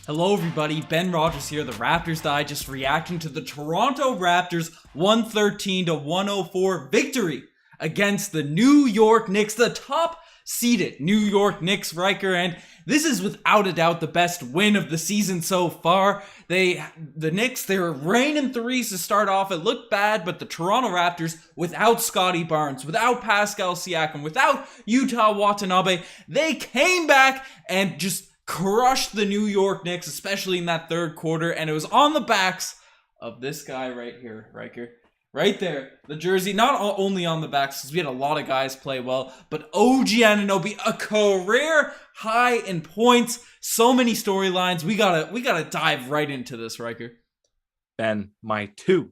Hello everybody, Ben Rogers here, the Raptors Digest, reacting to the Toronto Raptors 113-104 victory against the New York Knicks, the top-seeded New York Knicks, Riker, and this is without a doubt the best win of the season so far. The Knicks, they were raining threes to start off. It looked bad, but the Toronto Raptors, without Scotty Barnes, without Pascal Siakam, without Utah Watanabe, they came back and just crushed the New York Knicks, especially in that third quarter, and it was on the backs of this guy right here, Riker. Right there, the jersey, not only on the backs, because we had a lot of guys play well, but OG Anunoby, a career high in points, so many storylines. We gotta dive right into this, Riker. Ben, my two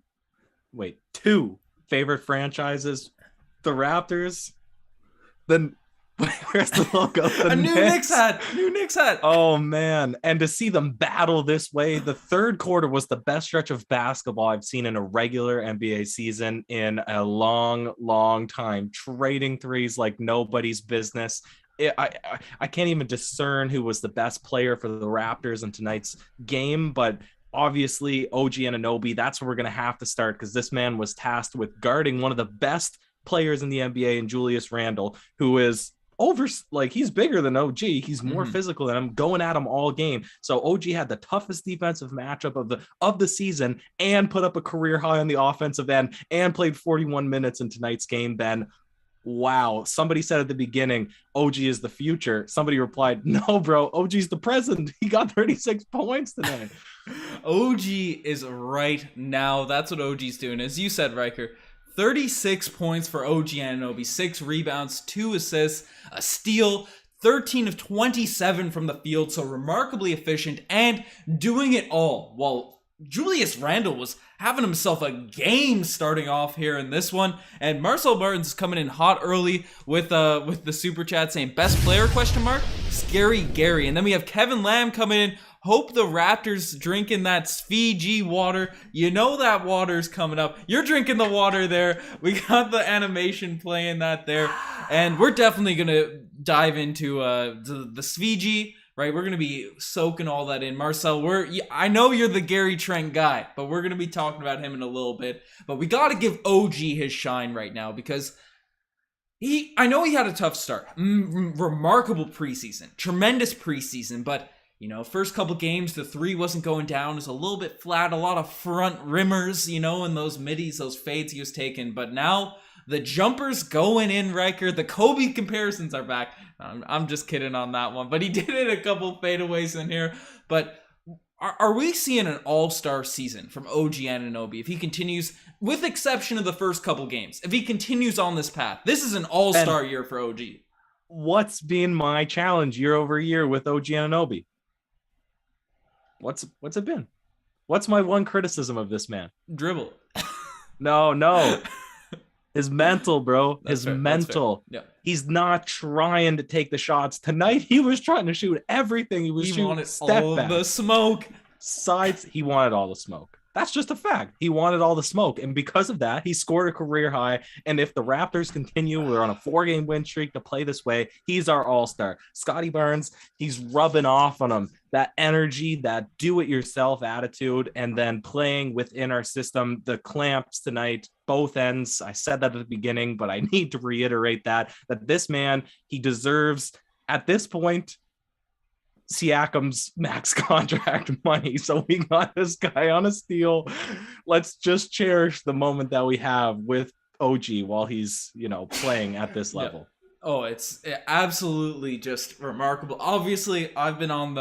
favorite franchises, the Raptors, then where's the logo? A new Knicks hat. Oh man, and to see them battle this way, the third quarter was the best stretch of basketball I've seen in a regular NBA season in a long time. Trading threes like nobody's business. I can't even discern who was the best player for the Raptors in tonight's game, but obviously OG Anunoby, that's where we're going to have to start, because this man was tasked with guarding one of the best players in the NBA in Julius Randle, who is he's bigger than OG. He's more physical than him, going at him all game. So OG had the toughest defensive matchup of the season and put up a career high on the offensive end and played 41 minutes in tonight's game. Ben, wow. Somebody said at the beginning, OG is the future. Somebody replied, no, bro, OG's the present. He got 36 points tonight. OG is right now. That's what OG's doing. As you said, Riker, 36 points for OG Anunoby, 6 rebounds, 2 assists, a steal, 13 of 27 from the field, so remarkably efficient and doing it all while Julius Randle was having himself a game starting off here in this one. And Marcel Martins is coming in hot early with the super chat saying best player ? Scary Gary. And then we have Kevin Lamb coming in. Hope the Raptors drinking that Fiji water. You know that water's coming up. You're drinking the water there. We got the animation playing that there. And we're definitely going to dive into the Fiji, right? We're going to be soaking all that in. Marcel, I know you're the Gary Trent guy, but we're going to be talking about him in a little bit. But we got to give OG his shine right now, because I know he had a tough start. Remarkable preseason. Tremendous preseason, but first couple games, the three wasn't going down. It was a little bit flat, a lot of front rimmers, and those middies, those fades he was taking. But now the jumpers going in, Riker. The Kobe comparisons are back. I'm just kidding on that one. But he did it a couple fadeaways in here. But are we seeing an all-star season from OG Anunoby if he continues, with exception of the first couple games, if he continues on this path? This is an all-star year for OG. What's been my challenge year over year with OG Anunoby? What's it been? What's my one criticism of this man? Dribble. No. His mental, bro. His mental. Yeah. He's not trying to take the shots. Tonight, he was trying to shoot everything. He wanted all the smoke. Sides. He wanted all the smoke. That's just a fact. He wanted all the smoke. And because of that, he scored a career high. And if the Raptors continue, we're on a 4-game win streak to play this way. He's our all-star. Scotty Barnes, he's rubbing off on him. That energy, that do-it-yourself attitude, and then playing within our system. The clamps tonight, both ends. I said that at the beginning, but I need to reiterate that this man, he deserves, at this point, Siakam's max contract money. So we got this guy on a steal. Let's just cherish the moment that we have with OG while he's, playing at this level. Yeah. Oh, it's absolutely just remarkable. Obviously, I've been on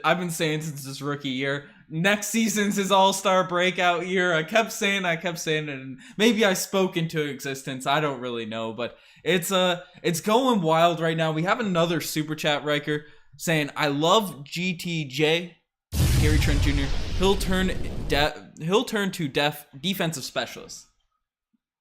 I've been saying since his rookie year, next season's his all-star breakout year. I kept saying it, and maybe I spoke into existence. I don't really know, but it's going wild right now. We have another super chat, Riker, saying, I love GTJ, Gary Trent Jr. He'll turn to defensive specialist.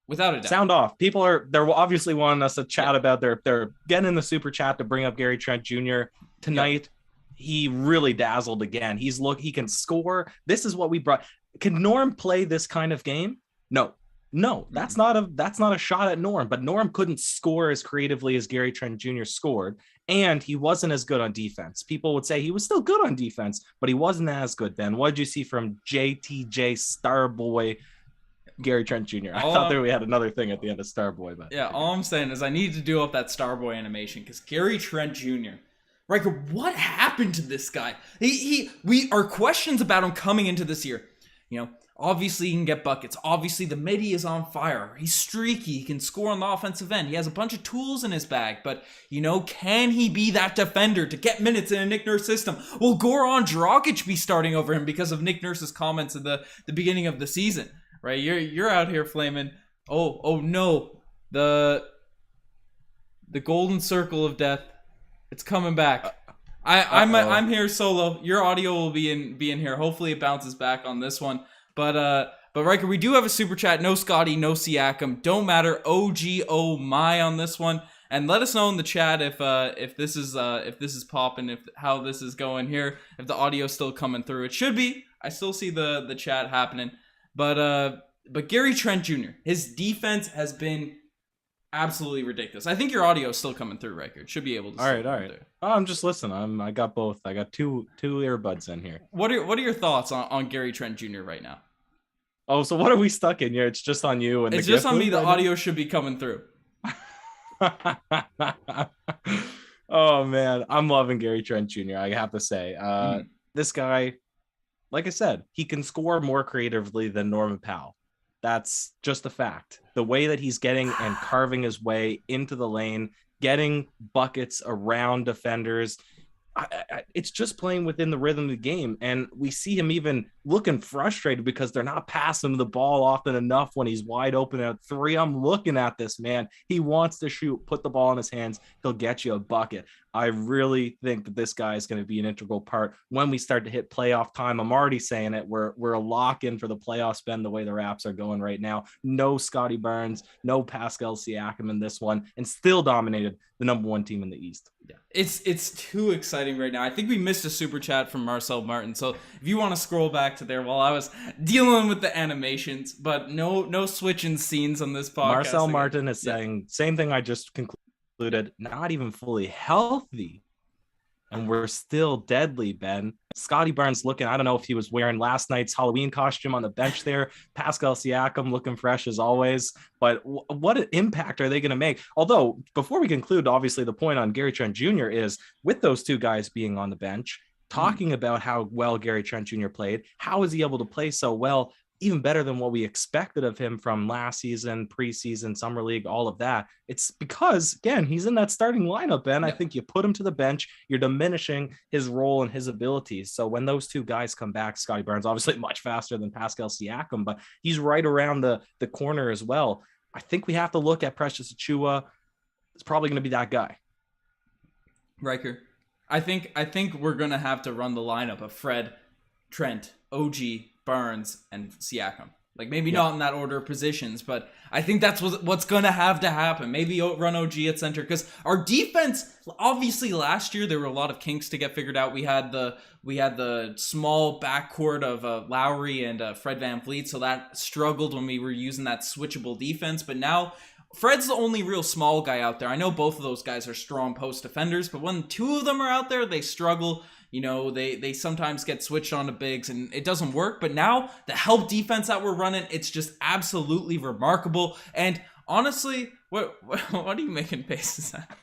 Without a doubt. Sound off. They're obviously wanting us to chat about they're getting in the super chat to bring up Gary Trent Jr. Tonight. He really dazzled again. He can score. This is what we brought. Can Norm play this kind of game? No. No, that's not a shot at Norm, but Norm couldn't score as creatively as Gary Trent Jr. scored, and he wasn't as good on defense. People would say he was still good on defense, but he wasn't as good. Ben, what did you see from JTJ Starboy Gary Trent Jr.? I thought there we had another thing at the end of Starboy, but yeah, all I'm saying is I need to do up that Starboy animation because Gary Trent Jr. Riker, what happened to this guy? We are questions about him coming into this year. You know, obviously he can get buckets. Obviously the midi is on fire. He's streaky. He can score on the offensive end. He has a bunch of tools in his bag. But, you know, can he be that defender to get minutes in a Nick Nurse system? Will Goran Dragic be starting over him because of Nick Nurse's comments at the beginning of the season? Right? You're out here flaming. Oh no. The golden circle of death. It's coming back. I'm here solo. Your audio will be in here. Hopefully it bounces back on this one. But Riker, we do have a super chat. No Scotty, no Siakam. Don't matter. OG oh my on this one. And let us know in the chat if this is popping, how this is going here, if the audio's still coming through. It should be. I still see the chat happening. But Gary Trent Jr., his defense has been absolutely ridiculous. I think your audio is still coming through, Riker. It should be able to. All right. Oh, I'm just listening. I got both. I got two earbuds in here. What are your thoughts on Gary Trent Jr. right now? Oh, so what are we stuck in here? It's just on you and it's just on me. The audio should be coming through. Oh man, I'm loving Gary Trent Jr. I have to say, this guy, like I said, he can score more creatively than Norman Powell. That's just a fact. The way that he's getting and carving his way into the lane, getting buckets around defenders, it's just playing within the rhythm of the game. And we see him even looking frustrated because they're not passing him the ball often enough when he's wide open at three. I'm looking at this man. He wants to shoot, put the ball in his hands. He'll get you a bucket. I really think that this guy is going to be an integral part when we start to hit playoff time. I'm already saying it. We're a lock in for the playoffs, Ben, the way the Raps are going right now. No Scotty Barnes, no Pascal Siakam in this one, and still dominated the number one team in the East. Yeah, it's too exciting right now. I think we missed a super chat from Marcel Martin. So if you want to scroll back to there while I was dealing with the animations, but no switching scenes on this podcast. Marcel again. Martin is saying same thing I just concluded, not even fully healthy. And we're still deadly, Ben. Scotty Barnes looking, I don't know if he was wearing last night's Halloween costume on the bench there. Pascal Siakam looking fresh as always. But what impact are they going to make? Although, before we conclude, obviously the point on Gary Trent Jr. is with those two guys being on the bench, talking about how well Gary Trent Jr. played, how is he able to play so well, even better than what we expected of him from last season, preseason, summer league, all of that. It's because, again, he's in that starting lineup, and I think you put him to the bench, you're diminishing his role and his abilities. So when those two guys come back, Scotty Barnes, obviously much faster than Pascal Siakam, but he's right around the corner as well. I think we have to look at Precious Achiuwa. It's probably going to be that guy. Riker, I think we're going to have to run the lineup of Fred, Trent, OG, Barnes, and Siakam. Like, maybe not in that order of positions, but I think that's what's going to have to happen. Maybe run OG at center, because our defense, obviously last year there were a lot of kinks to get figured out. We had the small backcourt of Lowry and Fred VanVleet, so that struggled when we were using that switchable defense. But now Fred's the only real small guy out there. I know both of those guys are strong post defenders, but when two of them are out there, they struggle. You know, they sometimes get switched on to bigs and it doesn't work. But now the help defense that we're running, it's just absolutely remarkable. And honestly, what are you making faces at?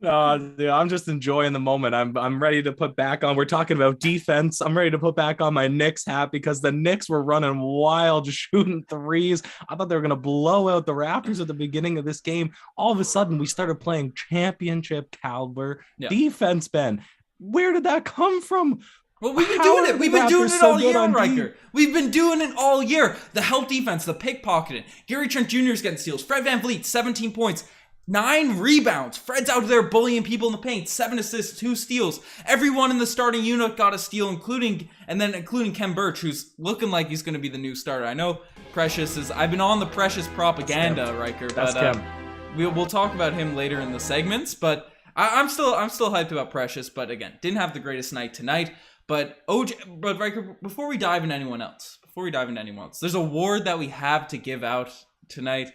Dude, I'm just enjoying the moment. I'm ready to put back on. We're talking about defense. I'm ready to put back on my Knicks hat because the Knicks were running wild, shooting threes. I thought they were going to blow out the Raptors at the beginning of this game. All of a sudden, we started playing championship caliber defense, Ben. Where did that come from? Well, we've been doing it. We've been doing it all year, Riker. We've been doing it all year. The help defense, the pickpocketing. Gary Trent Jr. is getting steals. Fred VanVleet, 17 points. 9 rebounds. Fred's out there bullying people in the paint. 7 assists, 2 steals. Everyone in the starting unit got a steal, including Kem Birch, who's looking like he's going to be the new starter. I know Precious is. I've been on the Precious propaganda, Riker, but we'll talk about him later in the segments. But I'm still hyped about Precious. But again, didn't have the greatest night tonight. But Riker, before we dive into anyone else, before we dive into anyone else, there's a award that we have to give out tonight.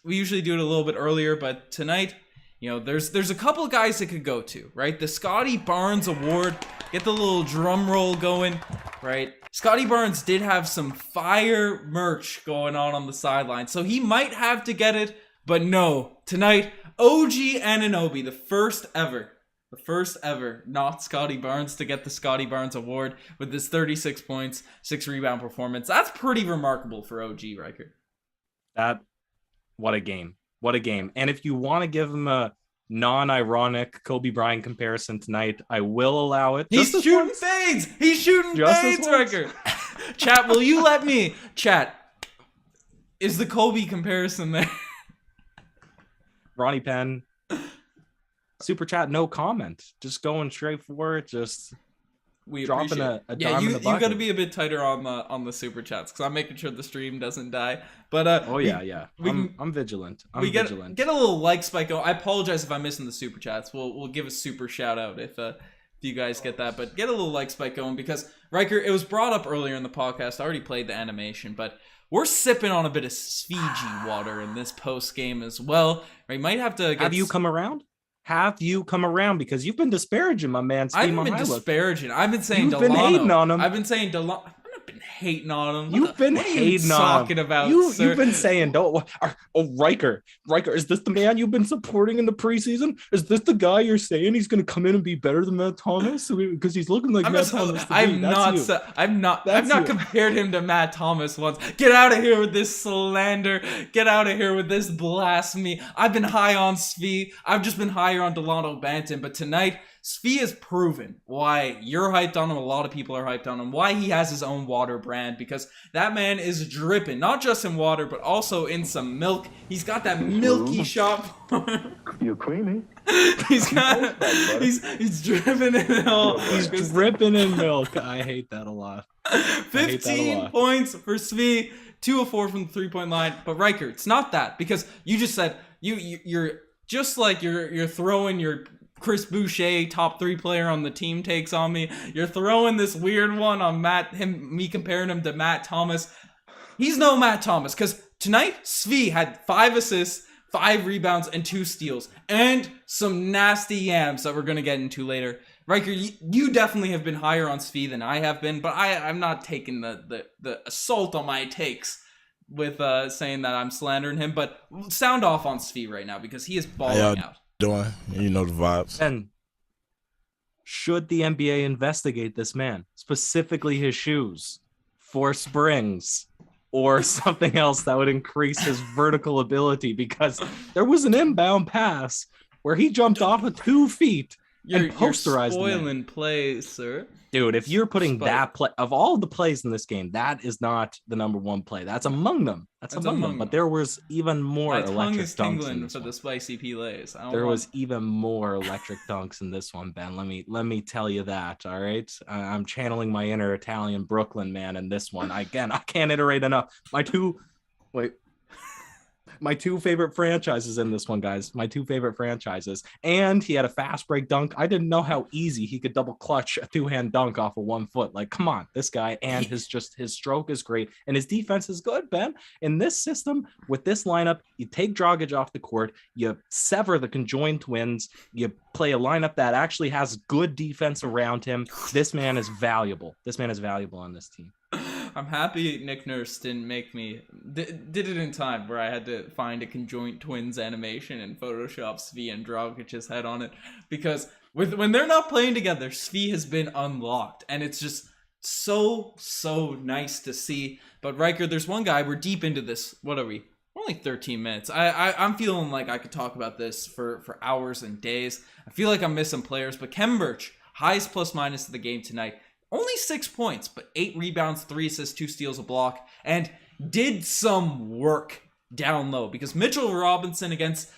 We usually do it a little bit earlier, but tonight, there's a couple of guys that could go to, right? The Scotty Barnes Award. Get the little drum roll going, right? Scotty Barnes did have some fire merch going on the sideline, so he might have to get it, but no. Tonight, OG Anunoby, the first ever not Scotty Barnes to get the Scotty Barnes Award with this 36 points, 6 rebound performance. That's pretty remarkable for OG, Ryker. What a game. What a game. And if you want to give him a non-ironic Kobe Bryant comparison tonight, I will allow it. He's shooting fades. He's shooting fades, Ryker. Chat, will you let me? Chat, is the Kobe comparison there? Ronnie Penn. Super chat, no comment. Just going straight for it. Just dropping a dime in the bucket. You got to be a bit tighter on the super chats because I'm making sure the stream doesn't die. But I'm vigilant. Vigilant. Get a little like spike going. I apologize if I'm missing the super chats. We'll give a super shout out if you guys get that. But get a little like spike going because Ryker, it was brought up earlier in the podcast. I already played the animation, but we're sipping on a bit of Fiji water in this post game as well. We might have to. Have you come around? Have you come around? Because you've been disparaging my man. I haven't been disparaging. I've been saying Delano. You've been hating on him. I've been saying Delano. I've not been hating on him. You've been hating on him. Talking about you've been saying, Ryker, is this the man you've been supporting in the preseason? Is this the guy you're saying he's going to come in and be better than Matt Thomas? Because he's looking like Matt Thomas. I've not compared him to Matt Thomas once. Get out of here with this slander. Get out of here with this blasphemy. I've been high on Svi. I've just been higher on Delano Banton. But tonight, Svi has proven why you're hyped on him. A lot of people are hyped on him. Why he has his own water brand. Because that man is dripping. Not just in water, but also in some milk. He's got that milky shot. You're creamy. He's dripping in milk. He's dripping in milk. I hate that a lot. 15 points for Svi. 2 of 4 from the 3-point line. But Ryker, it's not that. Because you just said you're just like you're throwing your Chris Boucher top 3 player on the team takes on me. You're throwing this weird one on me comparing him to Matt Thomas. He's no Matt Thomas because tonight Svi had 5 assists, 5 rebounds, and 2 steals, and some nasty yams that we're gonna get into later. Ryker, you definitely have been higher on Svi than I have been, but I'm not taking the assault on my takes with saying that I'm slandering him. But sound off on Svi right now because he is balling out. Doing, you know the vibes. And should the NBA investigate this man, specifically his shoes, for springs or something else that would increase his vertical ability? Because there was an inbound pass where he jumped off of 2 feet and posterized You're spoiling plays, sir. Dude, if you're putting that play of all the plays in this game, that is not the number 1 play. That's among them. That's among them. But there was even more electric dunks in this for one. The spicy P-lays. There was even more electric dunks in this one, Ben. Let me tell you that. All right, I'm channeling my inner Italian Brooklyn man in this one. Again, I can't iterate enough. My two favorite franchises in this one, guys. My 2 favorite franchises. And he had a fast break dunk. I didn't know how easy he could double clutch a 2-hand dunk off of 1 foot. Like, come on, this guy. And his stroke is great. And his defense is good, Ben. In this system, with this lineup, you take Dragic off the court. You sever the conjoined twins. You play a lineup that actually has good defense around him. This man is valuable. This man is valuable on this team. I'm happy Nick Nurse didn't make me did it in time where I had to find a conjoint twins animation and Photoshop Svi and Dragic's head on it, because when they're not playing together, Svi has been unlocked and it's just so nice to see. But Ryker, there's one guy, we're deep into this. What are we? Only 13 minutes. I'm feeling like I could talk about this for hours and days. I feel like I'm missing players, but Khem Birch, highest plus minus of the game tonight. Only 6 points, but 8 rebounds, 3 assists, 2 steals, a block, and did some work down low. Because Mitchell Robinson against,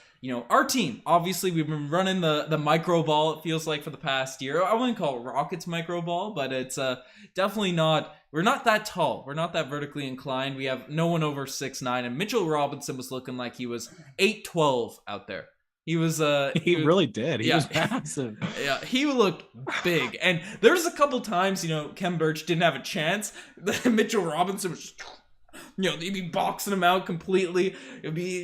our team, obviously we've been running the micro ball, it feels like, for the past year. I wouldn't call it Rockets micro ball, but it's definitely not, we're not that tall. We're not that vertically inclined. We have no one over 6'9", and Mitchell Robinson was looking like he was 8'12" out there. He was He really did. He yeah. was massive. Yeah, he looked big. And there's a couple times, Kem Birch didn't have a chance. Mitchell Robinson was just, they'd be boxing him out completely.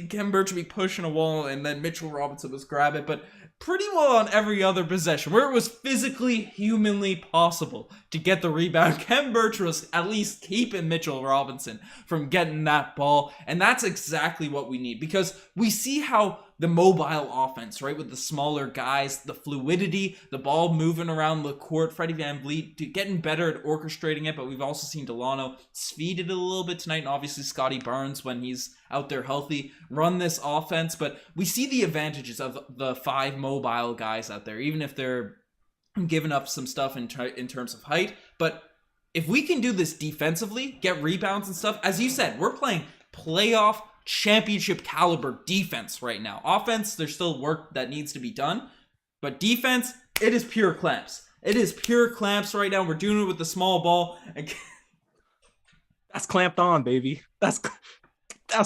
Kem Birch would be pushing a wall, and then Mitchell Robinson was grab it. But pretty well on every other possession, where it was physically, humanly possible to get the rebound, Kem Birch was at least keeping Mitchell Robinson from getting that ball. And that's exactly what we need, because we see how the mobile offense, right, with the smaller guys, the fluidity, the ball moving around the court, Freddie VanVleet getting better at orchestrating it, but we've also seen Delano speed it a little bit tonight, and obviously Scotty Barnes, when he's out there healthy, run this offense. But we see the advantages of the 5 mobile guys out there, even if they're giving up some stuff in terms of height. But if we can do this defensively, get rebounds and stuff, as you said, we're playing playoff championship caliber defense right now. Offense, there's still work that needs to be done, but defense, it is pure clamps. It is pure clamps right now. We're doing it with the small ball. That's clamped on, baby. That's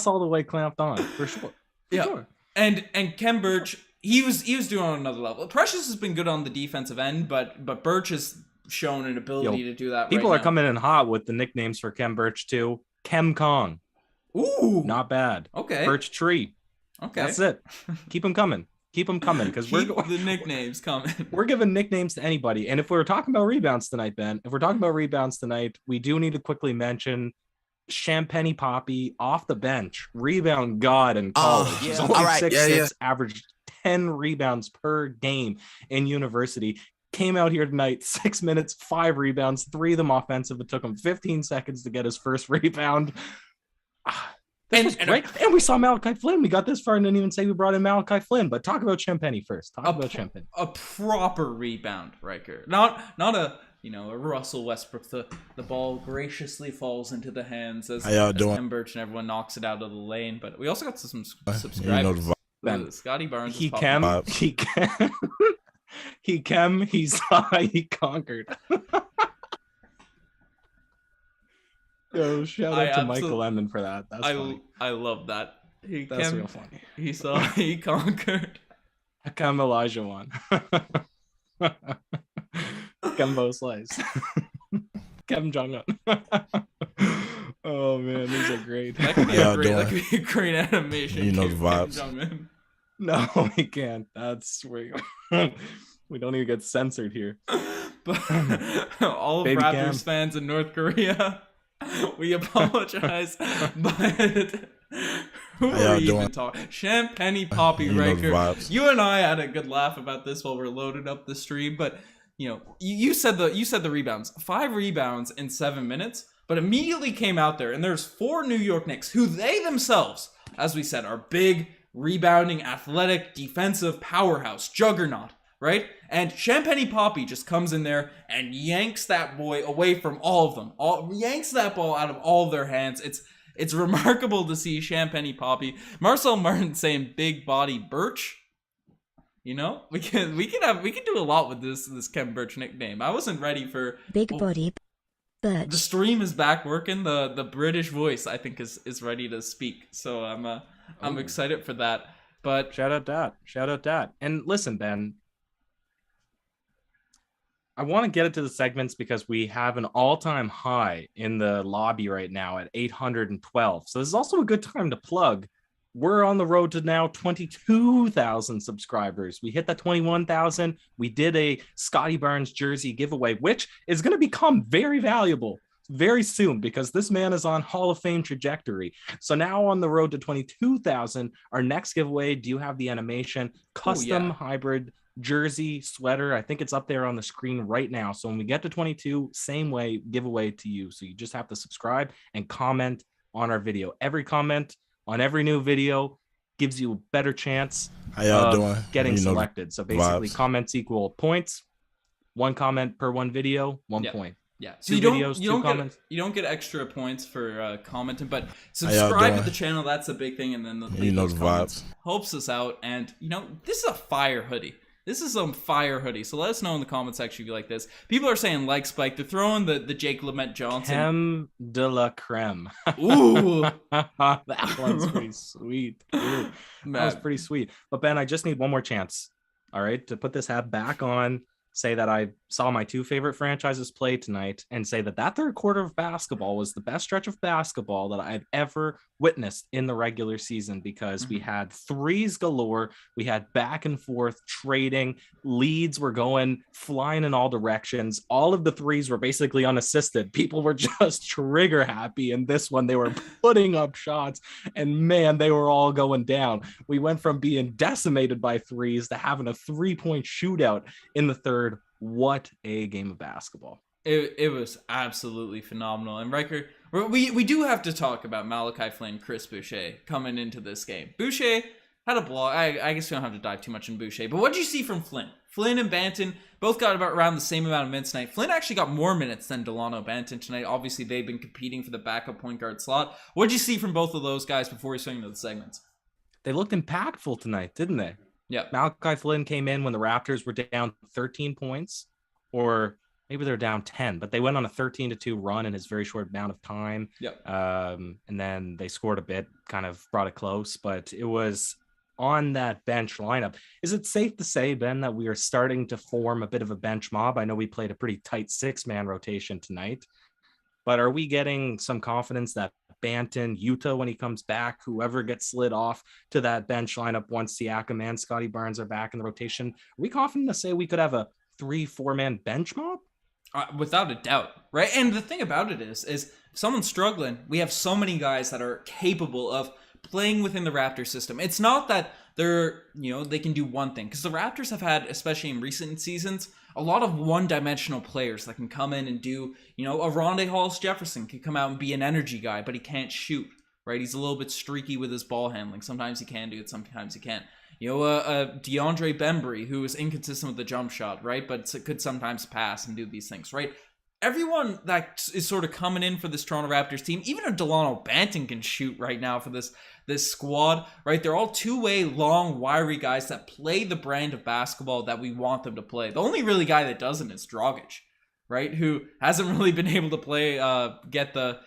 all the way clamped on, for sure. Sure. And Kem Birch, he was doing on another level. Precious has been good on the defensive end, but Birch has shown an ability to do that. People right are now. coming in hot with the nicknames for Kem Birch too. Kem Kong. Ooh, not bad. Okay. Birch Tree. Okay. That's it. Keep them coming. Keep them coming, because we're the nicknames coming. We're giving nicknames to anybody. And if we're talking about rebounds tonight, Ben, we do need to quickly mention Champagne Poppy off the bench, rebound god in college. He's only 6'6", averaged 10 rebounds per game in university. Came out here tonight, 6 minutes, 5 rebounds, 3 of them offensive. It took him 15 seconds to get his first rebound. This was great. And we saw Malachi Flynn. We got this far and didn't even say we brought in Malachi Flynn. But talk about Champagne first. Champagne. A proper rebound, Riker. Not a a Russell Westbrook. The ball graciously falls into the hands as Kem Birch and everyone knocks it out of the lane. But we also got some subscribers. Scotty Barnes. He saw, he conquered. Yo, shout out to Michael Lemon for that. That's funny. I love that. That's real funny. He saw, he conquered. Hakem Olajuwon. Kembo Slice. Kim Jong-un. Oh man, these are great. That could be a great animation. You know the vibes. No, we can't. That's where we don't even get censored here. But all of Raptors fans in North Korea, we apologize. But who are we even talking? Champagne Poppy Riker. You and I had a good laugh about this while we're loading up the stream. But you said the rebounds, 5 rebounds in 7 minutes. But immediately came out there, and there's 4 New York Knicks who they themselves, as we said, are big, rebounding, athletic, defensive powerhouse, juggernaut, right? And Champagne Poppy just comes in there and yanks that boy away from all of them. Yanks that ball out of all of their hands. It's remarkable to see Champagne Poppy. Marcel Martin saying big body Birch. We can do a lot with this Kem Birch nickname. I wasn't ready for big body Birch. The stream is back working. The British voice, I think, is ready to speak. So I'm excited for that. But shout out that. And listen, Ben, I want to get into the segments because we have an all-time high in the lobby right now at 812. So this is also a good time to plug. We're on the road to now 22,000 subscribers. We hit that 21,000. We did a Scotty Barnes jersey giveaway, which is going to become very valuable very soon because this man is on Hall of Fame trajectory. So now on the road to 22,000, our next giveaway, do you have the animation? Custom hybrid jersey sweater. I think it's up there on the screen right now. So when we get to 22, same way, giveaway to you. So you just have to subscribe and comment on our video. Every comment on every new video gives you a better chance of getting selected. So basically comments equal points. 1 comment per 1 video, 1 point. Yeah. So you don't get extra points for commenting, but subscribe to the channel. That's a big thing. And then the vibes helps us out. And this is a fire hoodie. This is some fire hoodie. So let us know in the comment section if you like this. People are saying like Spike. They're throwing the Jake Lamette Johnson. Creme de la creme. Ooh. That one's pretty sweet. That was pretty sweet. But Ben, I just need one more chance. All right, to put this hat back on, say that I saw my two favorite franchises play tonight, and say that third quarter of basketball was the best stretch of basketball that I've ever witnessed in the regular season, because we had threes galore. We had back and forth trading. Leads were going flying in all directions. All of the threes were basically unassisted. People were just trigger happy. In this one, they were putting up shots, and man, they were all going down. We went from being decimated by threes to having a 3-point shootout in the third. What a game of basketball. It was absolutely phenomenal. And Ryker, we do have to talk about Malachi Flynn, Chris Boucher coming into this game. Boucher had a block. I guess we don't have to dive too much in Boucher, but what did you see from Flynn? Flynn and Banton both got about around the same amount of minutes tonight. Flynn actually got more minutes than Delano Banton tonight. Obviously, they've been competing for the backup point guard slot. What did you see from both of those guys before we swing into the segments? They looked impactful tonight, didn't they? Yeah. Malachi Flynn came in when the Raptors were down 13 points, or maybe they're down 10, but they went on a 13-2 run in his very short amount of time. Yep. And then they scored a bit, kind of brought it close, but it was on that bench lineup. Is it safe to say, Ben, that we are starting to form a bit of a bench mob? I know we played a pretty tight 6-man rotation tonight, but are we getting some confidence that Banton, Utah, when he comes back, whoever gets slid off to that bench lineup once Siakam and Scotty Barnes are back in the rotation, are we confident to say we could have a 3-4-man bench mob? Without a doubt, right? And the thing about it is if someone's struggling, we have so many guys that are capable of playing within the Raptors system. It's not that they can do one thing, because the Raptors have had, especially in recent seasons, a lot of one-dimensional players that can come in and do, a Rondé Hollis-Jefferson can come out and be an energy guy, but he can't shoot, right? He's a little bit streaky with his ball handling. Sometimes he can do it, sometimes he can't. DeAndre Bembry, who is inconsistent with the jump shot, right? But could sometimes pass and do these things, right? Everyone that is sort of coming in for this Toronto Raptors team, even if Delano Banton can shoot right now for this squad, right? They're all two-way, long, wiry guys that play the brand of basketball that we want them to play. The only really guy that doesn't is Dragic, right? Who hasn't really been able to play, get the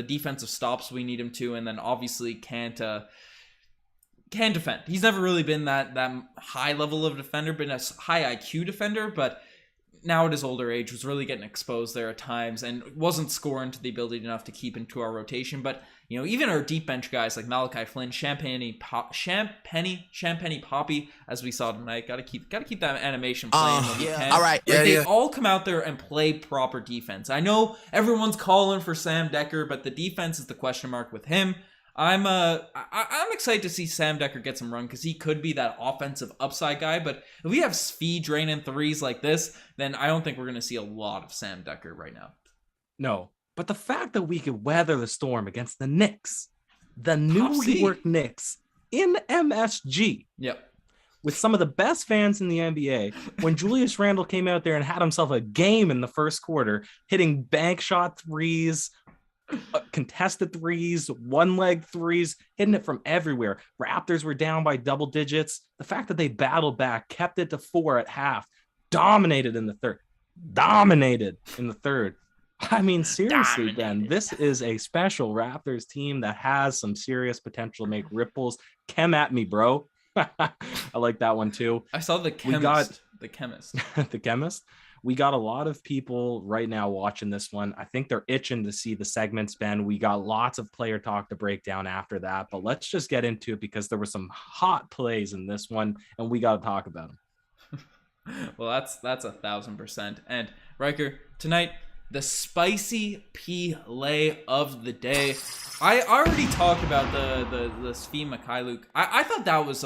defensive stops we need him to, and then obviously can't defend. He's never really been that high level of defender, been a high IQ defender, but now at his older age was really getting exposed there at times and wasn't scoring to the ability enough to keep into our rotation. But even our deep bench guys like Malachi Flynn, Champagny Poppy, as we saw tonight, gotta keep that animation playing when we can. All right, they all come out there and play proper defense. I know everyone's calling for Sam Decker, but the defense is the question mark with him. I'm excited to see Sam Decker get some run, because he could be that offensive upside guy. But if we have Svi draining threes like this, then I don't think we're going to see a lot of Sam Decker right now. No, but the fact that we could weather the storm against the Knicks, the New York Knicks in MSG, yep, with some of the best fans in the NBA, when Julius Randle came out there and had himself a game in the first quarter, hitting bank shot threes, contested threes, one-leg threes, hitting it from everywhere. Raptors were down by double digits. The fact that they battled back, kept it to 4 at half, dominated in the third. I mean, seriously, Ben, this is a special Raptors team that has some serious potential to make ripples. Chem at me, bro. I like that one too. I saw the chemist. The chemist. We got a lot of people right now watching this one. I think they're itching to see the segments, Ben. We got lots of player talk to break down after that, but let's just get into it, because there were some hot plays in this one and we got to talk about them. Well, that's 1,000%. And Ryker, tonight, the spicy play of the day. I already talked about the Svi Mikhailuk. I thought that was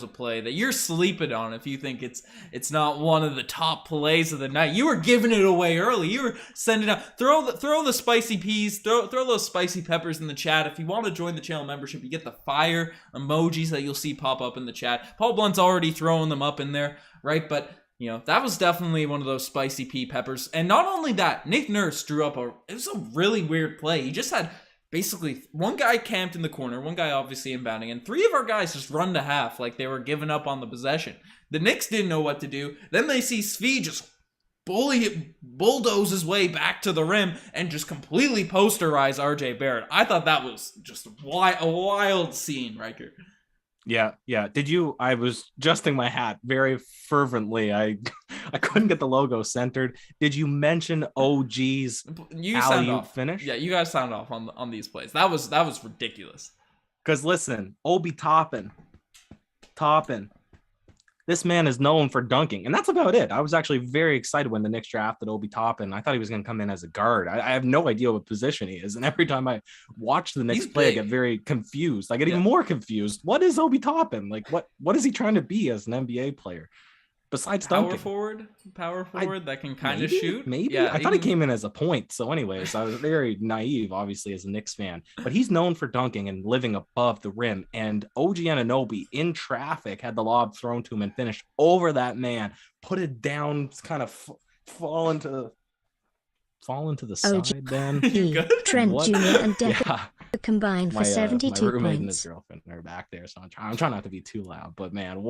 a play that you're sleeping on if you think it's not one of the top plays of the night. You were giving it away early. You were sending out throw the spicy peas, throw those spicy peppers in the chat. If you want to join the channel membership, you get the fire emojis that you'll see pop up in the chat. Paul Blunt's already throwing them up in there, right? But that was definitely one of those spicy pea peppers. And not only that, Nick Nurse drew up it was a really weird play. He just had basically one guy camped in the corner, one guy obviously inbounding, and 3 of our guys just run to half like they were giving up on the possession. The Knicks didn't know what to do. Then they see Svi just bulldoze his way back to the rim and just completely posterize RJ Barrett. I thought that was just a wild scene, Riker. Yeah. I was adjusting my hat very fervently. I couldn't get the logo centered. Did you mention OG's alley-oop finish? Yeah, you guys sound off on these plays. That was ridiculous. Because listen, Obi Toppin. This man is known for dunking, and that's about it. I was actually very excited when the Knicks drafted Obi Toppin. I thought he was going to come in as a guard. I have no idea what position he is, and every time I watch the Knicks play, I get very confused. I get even more confused. What is Obi Toppin? Like, what is he trying to be as an NBA player? Besides dunking? Power forward that can kind of shoot. Maybe. Yeah, I thought he came in as a point. So anyways, I was very naive, obviously, as a Knicks fan. But he's known for dunking and living above the rim. And OG Anunoby in traffic had the lob thrown to him and finished over that man, put it down, kind of fall into the side. Then Trent Jr. and Decker combined for 72 my roommate points. And his girlfriend are back there, so I'm trying not to be too loud. But man,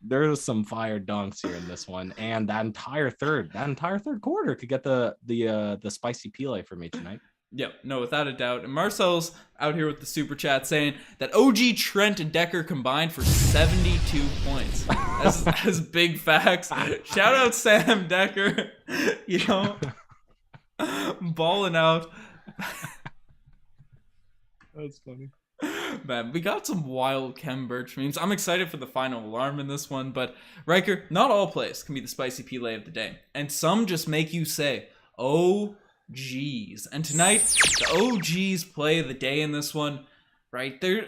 there's some fire dunks here in this one, and that entire third quarter could get the spicy Pele for me tonight. Yep, no, without a doubt. And Marcel's out here with the super chat saying that OG, Trent, and Decker combined for 72 points. That's big facts. Shout out Sam Decker, balling out. That's funny. Man, we got some wild Kem Birch memes. I'm excited for the final alarm in this one, but Riker, not all plays can be the spicy Pele of the day. And some just make you say, oh, geez. And tonight, the OG's play of the day in this one, right? There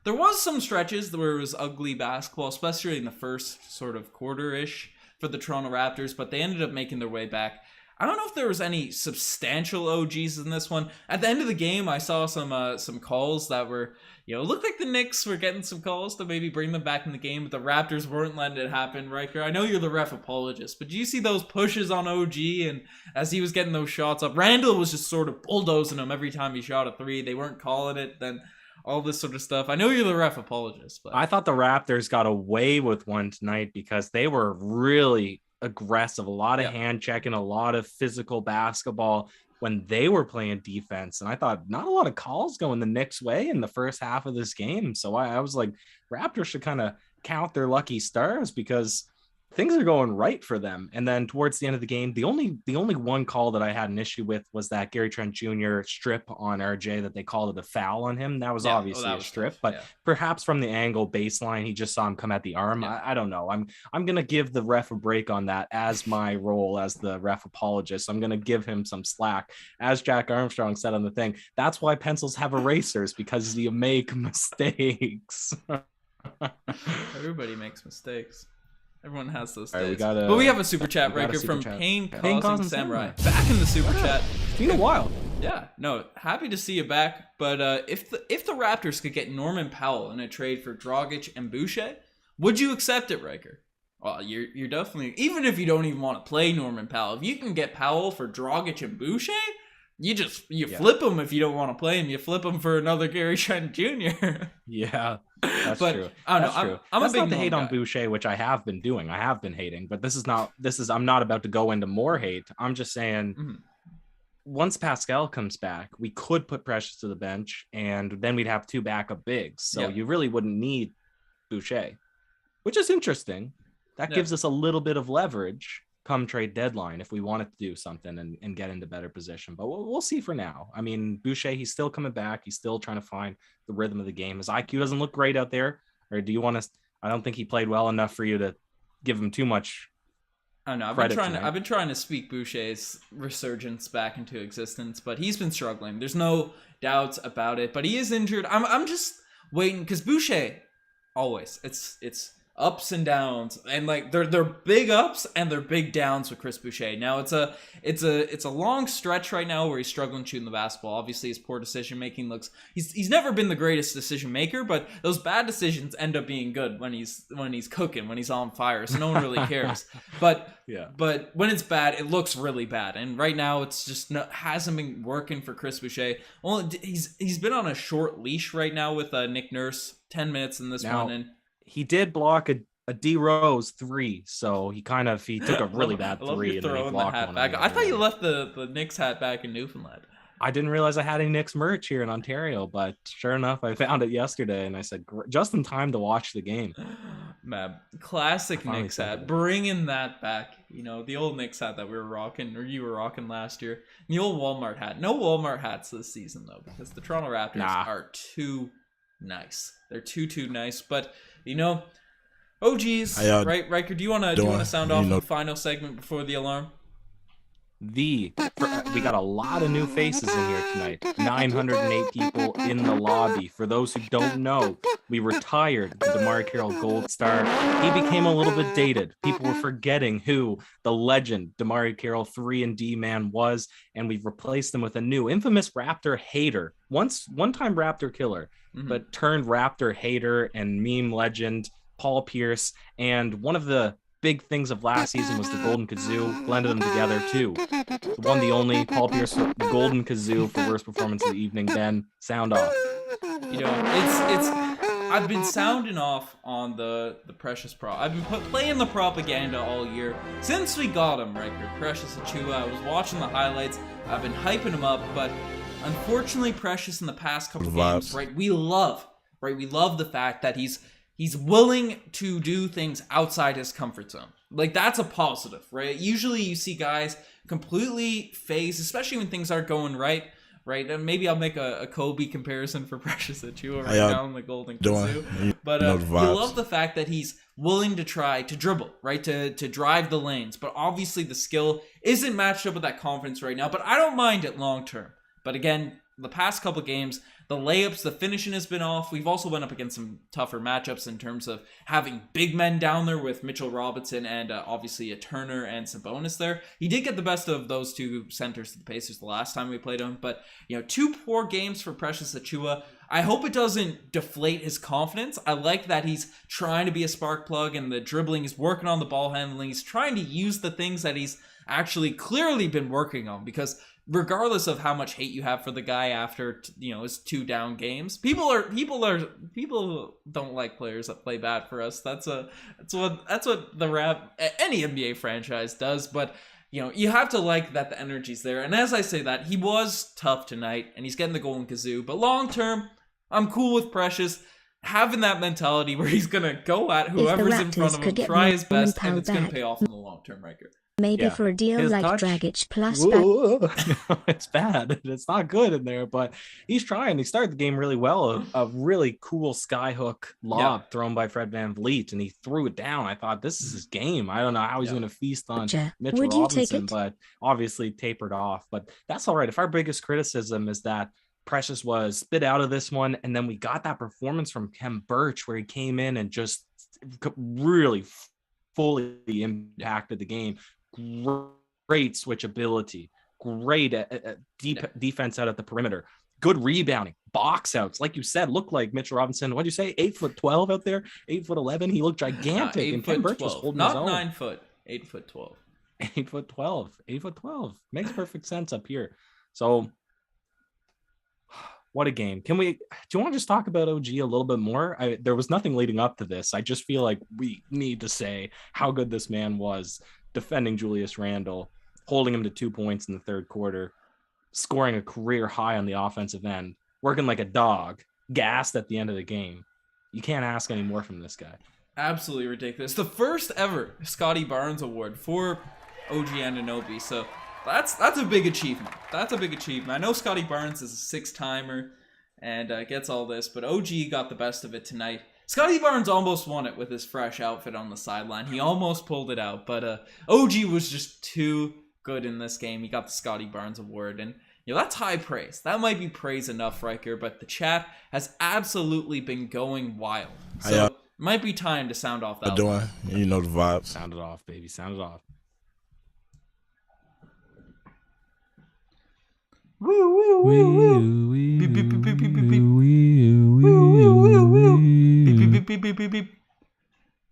was some stretches where it was ugly basketball, especially in the first sort of quarter-ish for the Toronto Raptors, but they ended up making their way back. I don't know if there was any substantial OGs in this one. At the end of the game, I saw some calls that were, looked like the Knicks were getting some calls to maybe bring them back in the game, but the Raptors weren't letting it happen, Riker. I know you're the ref apologist, but do you see those pushes on OG? And as he was getting those shots up, Randall was just sort of bulldozing him every time he shot a 3. They weren't calling it, then all this sort of stuff. I know you're the ref apologist, but I thought the Raptors got away with one tonight because they were really aggressive, a lot of hand checking, a lot of physical basketball when they were playing defense. And I thought not a lot of calls going the Knicks way in the first half of this game. So I was like, Raptors should kind of count their lucky stars because things are going right for them. And then towards the end of the game, the only one call that I had an issue with was that Gary Trent Jr. strip on RJ that they called it a foul on him. That was obviously a strip, tough, but perhaps from the angle baseline, he just saw him come at the arm. I don't know. I'm going to give the ref a break on that as my role as the ref apologist. I'm going to give him some slack. As Jack Armstrong said on the thing, that's why pencils have erasers, because you make mistakes. Everybody makes mistakes. Everyone has those days. Right, but we have a super chat record from Pain Causing Samurai. Back in the super chat. It's been a while. Yeah, no, happy to see you back. But if the Raptors could get Norman Powell in a trade for Dragic and Boucher, would you accept it, Riker? Well, you're definitely, even if you don't even want to play Norman Powell, if you can get Powell for Dragic and Boucher, you flip him. If you don't want to play him, you flip him for another Gary Trent Jr. Yeah. That's true. I don't know. True. I'm That's a big not to hate on guy. Boucher, which I have been doing. I have been hating, but I'm not about to go into more hate. I'm just saying, once Pascal comes back, we could put Precious to the bench, and then we'd have 2 backup bigs. So you really wouldn't need Boucher, which is interesting. That gives us a little bit of leverage come trade deadline if we wanted to do something and get into better position. But we'll see for now. I mean, Boucher, he's still coming back. He's still trying to find the rhythm of the game. His IQ doesn't look great out there. Or do you want to? I don't think he played well enough for you to give him too much. I don't know. I've been trying to speak Boucher's resurgence back into existence, but he's been struggling. There's no doubts about it. But he is injured. I'm just waiting because Boucher always it's ups and downs, and like they're big ups and they're big downs with Chris Boucher. Now it's a long stretch right now where he's struggling shooting the basketball. Obviously his poor decision making he's never been the greatest decision maker, but those bad decisions end up being good when he's cooking, when he's on fire, so no one really cares. But when it's bad, it looks really bad, and right now it's just hasn't been working for Chris Boucher. Well, he's been on a short leash right now with Nick Nurse, 10 minutes in this one, and he did block a D Rose 3, so he took a really bad 3 and then he blocked one. I thought you left the Knicks hat back in Newfoundland. I didn't realize I had any Knicks merch here in Ontario, but sure enough, I found it yesterday, and I said just in time to watch the game. Man, classic Knicks hat, bringing that back. You know, the old Knicks hat that we were rocking, or you were rocking last year. The old Walmart hat. No Walmart hats this season though, because the Toronto Raptors are too nice. They're too nice, but you know. OGs, right, Riker? Do you want to sound off the final segment before the alarm? We got a lot of new faces in here tonight. 908 people in the lobby. For those who don't know, we retired the DeMar Carroll Gold Star. He became a little bit dated. People were forgetting who the legend DeMar Carroll 3-and-D man was, and we've replaced him with a new infamous Raptor hater. One-time Raptor killer, but turned Raptor hater and meme legend Paul Pierce. And one of the big things of last season was the Golden Kazoo. Blended them together too. The one, the only Paul Pierce Golden Kazoo for worst performance of the evening. Ben, sound off. You know, it's I've been sounding off on the Precious Prop. I've been playing the propaganda all year since we got him, Riker. Precious Achiuwa. I was watching the highlights. I've been hyping him up, but unfortunately, Precious in the past couple games, right? We love the fact that he's willing to do things outside his comfort zone. Like, that's a positive, right? Usually you see guys completely phased, especially when things aren't going right? And maybe I'll make a Kobe comparison for Precious Achiuwa now in the Golden Kazoo. But you love the fact that he's willing to try to dribble, right? To drive the lanes. But obviously the skill isn't matched up with that confidence right now. But I don't mind it long term. But again, the past couple games, the layups, the finishing has been off. We've also went up against some tougher matchups in terms of having big men down there with Mitchell Robinson and obviously a Turner and Sabonis there. He did get the best of those two centers to the Pacers the last time we played him. But, you know, 2 poor games for Precious Achiuwa. I hope it doesn't deflate his confidence. I like that he's trying to be a spark plug and the dribbling. He's working on the ball handling. He's trying to use the things that he's actually clearly been working on, because regardless of how much hate you have for the guy after, you know, his 2 down games, people don't like players that play bad for us. That's what any NBA franchise does. But you know, you have to like that the energy's there. And as I say that, he was tough tonight and he's getting the Golden Kazoo. But long term, I'm cool with Precious having that mentality where he's gonna go at whoever's in front of him, try his best, and it's gonna pay off in the long term, Riker. Maybe for a deal his like Dragic plus it's bad. It's not good in there, but he's trying. He started the game really well. A really cool skyhook lob thrown by Fred VanVleet, and he threw it down. I thought, this is his game. I don't know how he's going to feast on Mitchell Robinson, but obviously tapered off. But that's all right. If our biggest criticism is that Precious was spit out of this one, and then we got that performance from Khem Birch where he came in and just really fully impacted the game. Great switchability, great defense out at the perimeter, good rebounding, box outs, like you said, looked like Mitchell Robinson. What'd you say? 8'12" out there, 8'11". He looked gigantic, and Ken Birch was holding his own. Not 9 foot, 8'12". 8'12". Makes perfect sense up here. So, what a game. Do you want to just talk about OG a little bit more? There was nothing leading up to this. I just feel like we need to say how good this man was defending Julius Randle, holding him to 2 points in the third quarter, scoring a career high on the offensive end, working like a dog, gassed at the end of the game. You can't ask any more from this guy. Absolutely ridiculous. The first ever Scotty Barnes Award for OG Anunoby. So that's a big achievement. I know Scotty Barnes is a 6-timer and gets all this, but OG got the best of it tonight. Scotty Barnes almost won it with his fresh outfit on the sideline. He almost pulled it out, but OG was just too good in this game. He got the Scotty Barnes Award, and you know, that's high praise. That might be praise enough, Riker, but the chat has absolutely been going wild. So Might be time to sound off that. Doing, you know the vibes. Sound it off, baby. Sound it off.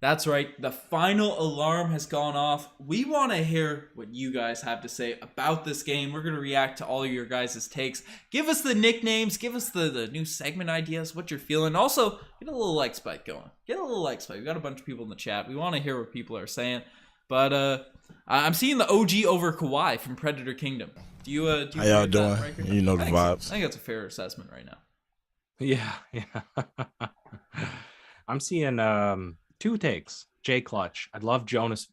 That's right. The final alarm has gone off. We want to hear what you guys have to say about this game. We're going to react to all of your guys' takes. Give us the nicknames. Give us the new segment ideas, what you're feeling. Also, get a little like spike going. Get a little like spike. We got a bunch of people in the chat. We want to hear what people are saying. But I'm seeing the OG over Kawhi from Predator Kingdom. Do you How y'all doing? You know the vibes. I think that's a fair assessment right now. Yeah. I'm seeing 2 takes. Jay Clutch. I love Jonas.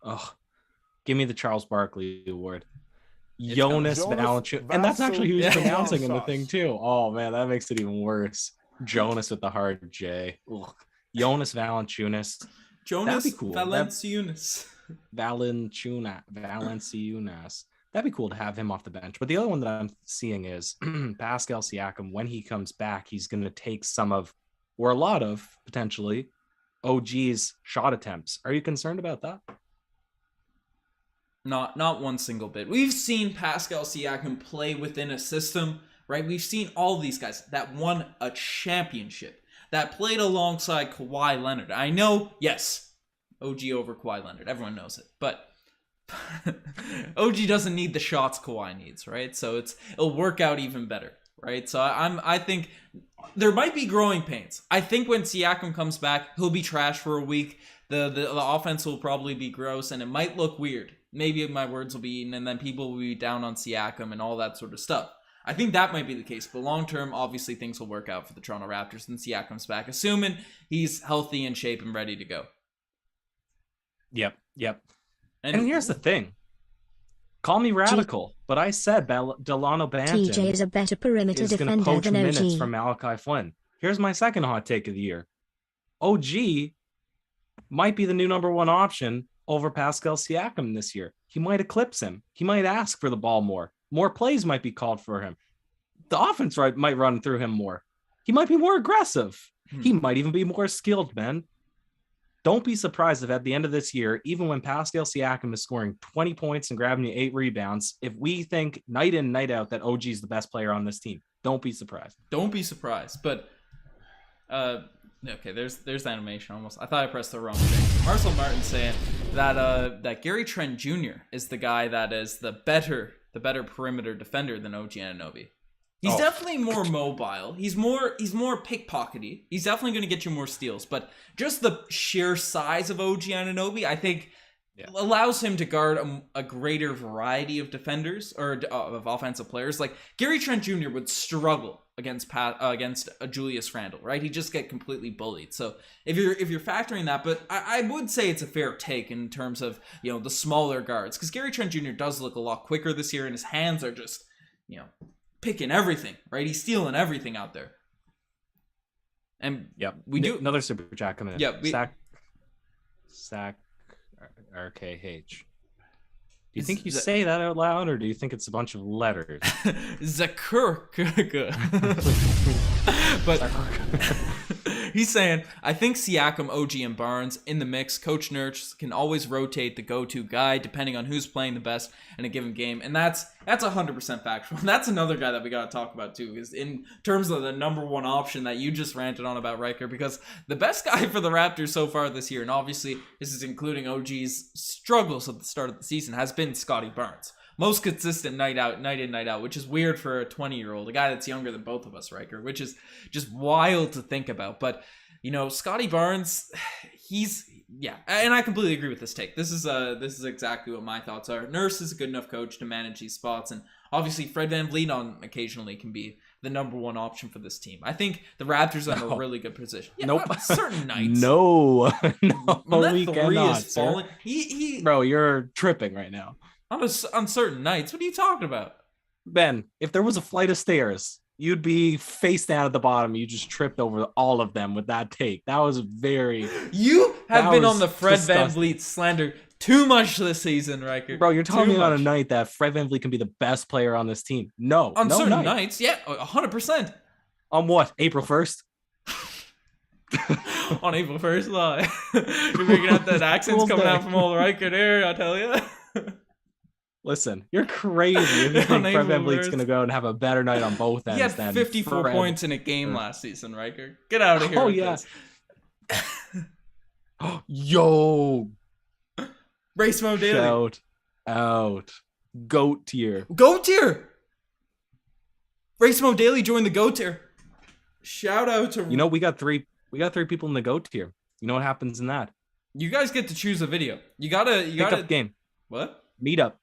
Ugh. Give me the Charles Barkley Award. Jonas Valanciunas. And that's actually who he's pronouncing in the thing too. Oh man, that makes it even worse. Jonas with the hard J. Ugh. Jonas Valanciunas. Jonas That'd be cool. Valanciunas. Valanciunas. That'd be cool to have him off the bench. But the other one that I'm seeing is Pascal Siakam. When he comes back, he's going to take some of, or a lot of, potentially, OG's shot attempts. Are you concerned about that? Not one single bit. We've seen Pascal Siakam play within a system, right? We've seen all these guys that won a championship, that played alongside Kawhi Leonard. I know, yes, OG over Kawhi Leonard. Everyone knows it. But OG doesn't need the shots Kawhi needs, right? So it'll work out even better, right? So I think there might be growing pains. I think when Siakam comes back, he'll be trash for a week. The offense will probably be gross, and it might look weird. Maybe my words will be eaten, and then people will be down on Siakam and all that sort of stuff. I think that might be the case, but long term, obviously things will work out for the Toronto Raptors and Siakam's back, assuming he's healthy, in shape, and ready to go. Yep. And here's the thing. Call me radical, but I said Delano Banton TJ is a better perimeter defender poach than minutes OG. from Malachi Flynn. Here's my second hot take of the year. OG might be the new number 1 option over Pascal Siakam this year. He might eclipse him. He might ask for the ball more. More plays might be called for him. The offense might run through him more. He might be more aggressive. He might even be more skilled, man. Don't be surprised if at the end of this year, even when Pascal Siakam is scoring 20 points and grabbing you 8 rebounds, if we think night in, night out that OG is the best player on this team, don't be surprised. Don't be surprised. But, okay, there's animation almost. I thought I pressed the wrong thing. Marcel Martin saying that Gary Trent Jr. is the guy that is the better perimeter defender than OG Anunoby. He's definitely more mobile. He's more pickpockety. He's definitely going to get you more steals. But just the sheer size of OG Anunoby, I think, allows him to guard a greater variety of defenders or of offensive players. Like Gary Trent Jr. would struggle against Julius Randle, right? He'd just get completely bullied. So if you're factoring that, but I would say it's a fair take in terms of the smaller guards, because Gary Trent Jr. does look a lot quicker this year, and his hands are just picking everything, right? He's stealing everything out there. And we do another super chat coming in. Sack RKH. Do you think you say that out loud, or do you think it's a bunch of letters? Zakur. But he's saying, I think Siakam, OG, and Barnes in the mix. Coach Nurse can always rotate the go-to guy depending on who's playing the best in a given game, and that's 100% factual. And that's another guy that we got to talk about too, is in terms of the number 1 option that you just ranted on about Ryker, because the best guy for the Raptors so far this year, and obviously this is including OG's struggles at the start of the season, has been Scotty Barnes. Most consistent night in, night out, which is weird for a 20-year-old, a guy that's younger than both of us, Ryker, which is just wild to think about. But, Scotty Barnes, and I completely agree with this take. This is exactly what my thoughts are. Nurse is a good enough coach to manage these spots, and obviously Fred VanVleet on occasionally can be the number 1 option for this team. I think the Raptors are in a really good position. Yeah, nope. On certain nights. No, we three cannot, is falling. Bro, you're tripping right now. On certain nights. What are you talking about? Ben, if there was a flight of stairs, you'd be face down at the bottom. You just tripped over all of them with that take. That was very... You have been on the Fred VanVleet slander too much this season, Ryker. Bro, you're talking about a night that Fred VanVleet can be the best player on this team. No. On certain nights, yeah, 100%. On what? April 1st? On April 1st, lie. You're making out that accent's coming out from all Ryker there, I'll tell you. Listen, you're crazy if you think Fred VanVleet's going to go and have a better night on both ends. He had than 54 Fred. points in a game last season, Ryker. Get out of here. Oh, with yeah. This. Yo. Race Mode Daily. Shout out. GOAT tier. GOAT tier. Race Mode Daily joined the GOAT tier. Shout out to... You know, we got three people in the GOAT tier. You know what happens in that? You guys get to choose a video. You gotta Pickup game. What? Meetup.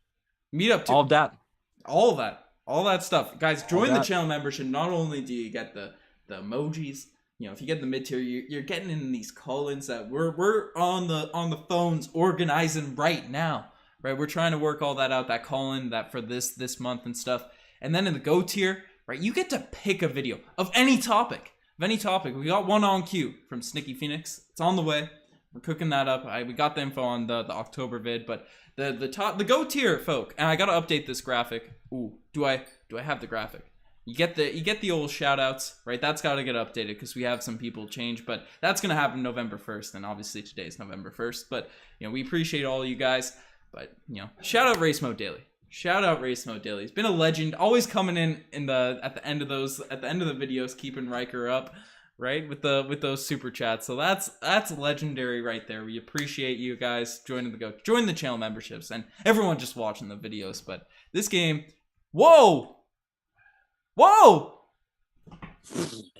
Too. All of that. All that stuff. Guys, join the channel membership. Not only do you get the emojis, you know, if you get the mid tier, you're getting in these call-ins that we're on the phones organizing right now. Right? We're trying to work all that out, that call-in, that for this month and stuff. And then in the GO tier, right, you get to pick a video of any topic. We got one on cue from Snicky Phoenix. It's on the way. We're cooking that up. We got the info on the October vid, but the GO tier folk, and I gotta update this graphic. Ooh, do I have the graphic? You get the old shout outs, right? That's gotta get updated because we have some people change, but that's gonna happen November 1st, and obviously today's November 1st. But you know, we appreciate all you guys. But you know, shout out Race Mode Daily. Shout out Race Mode Daily. He's been a legend, always coming in at the end of the videos, keeping Ryker up, right? With those super chats. So that's legendary right there. We appreciate you guys joining join the channel memberships, and everyone just watching the videos. But this game, whoa,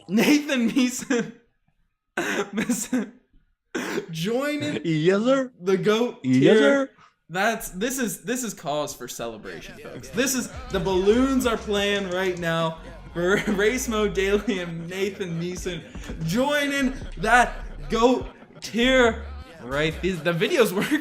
Nathan Meeson, joining the GOAT tier. This is cause for celebration, folks. This is the balloons are playing right now for Race Mode Daily and Nathan Meeson joining that GOAT tier. Right, the videos we're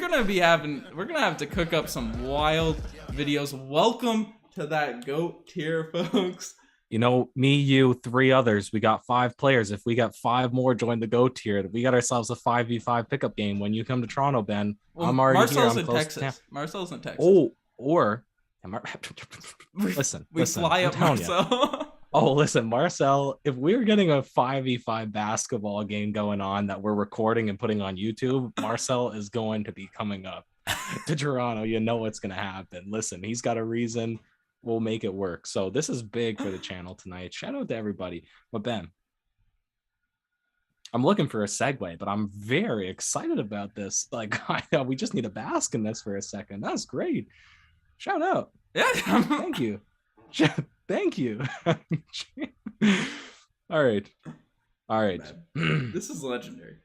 gonna have to cook up some wild videos. Welcome to that GOAT tier, folks. You know, me, you, 3 others. We got 5 players. If we got 5 more join the GOAT tier, we got ourselves a 5v5 pickup game. When you come to Toronto, Ben, well, I'm already Marcel's here. in Texas. Marcel's in Texas. Oh, or listen, fly up Marcel. Listen, Marcel, if we're getting a 5v5 basketball game going on that we're recording and putting on YouTube, Marcel is going to be coming up to Toronto. You know what's going to happen. Listen, he's got a reason. We'll make it work. So this is big for the channel tonight. Shout out to everybody. But Ben, I'm looking for a segue, but I'm very excited about this. Like, we just need to bask in this for a second. That's great. Shout out. Yeah. Thank you. Thank you. All right. This is legendary.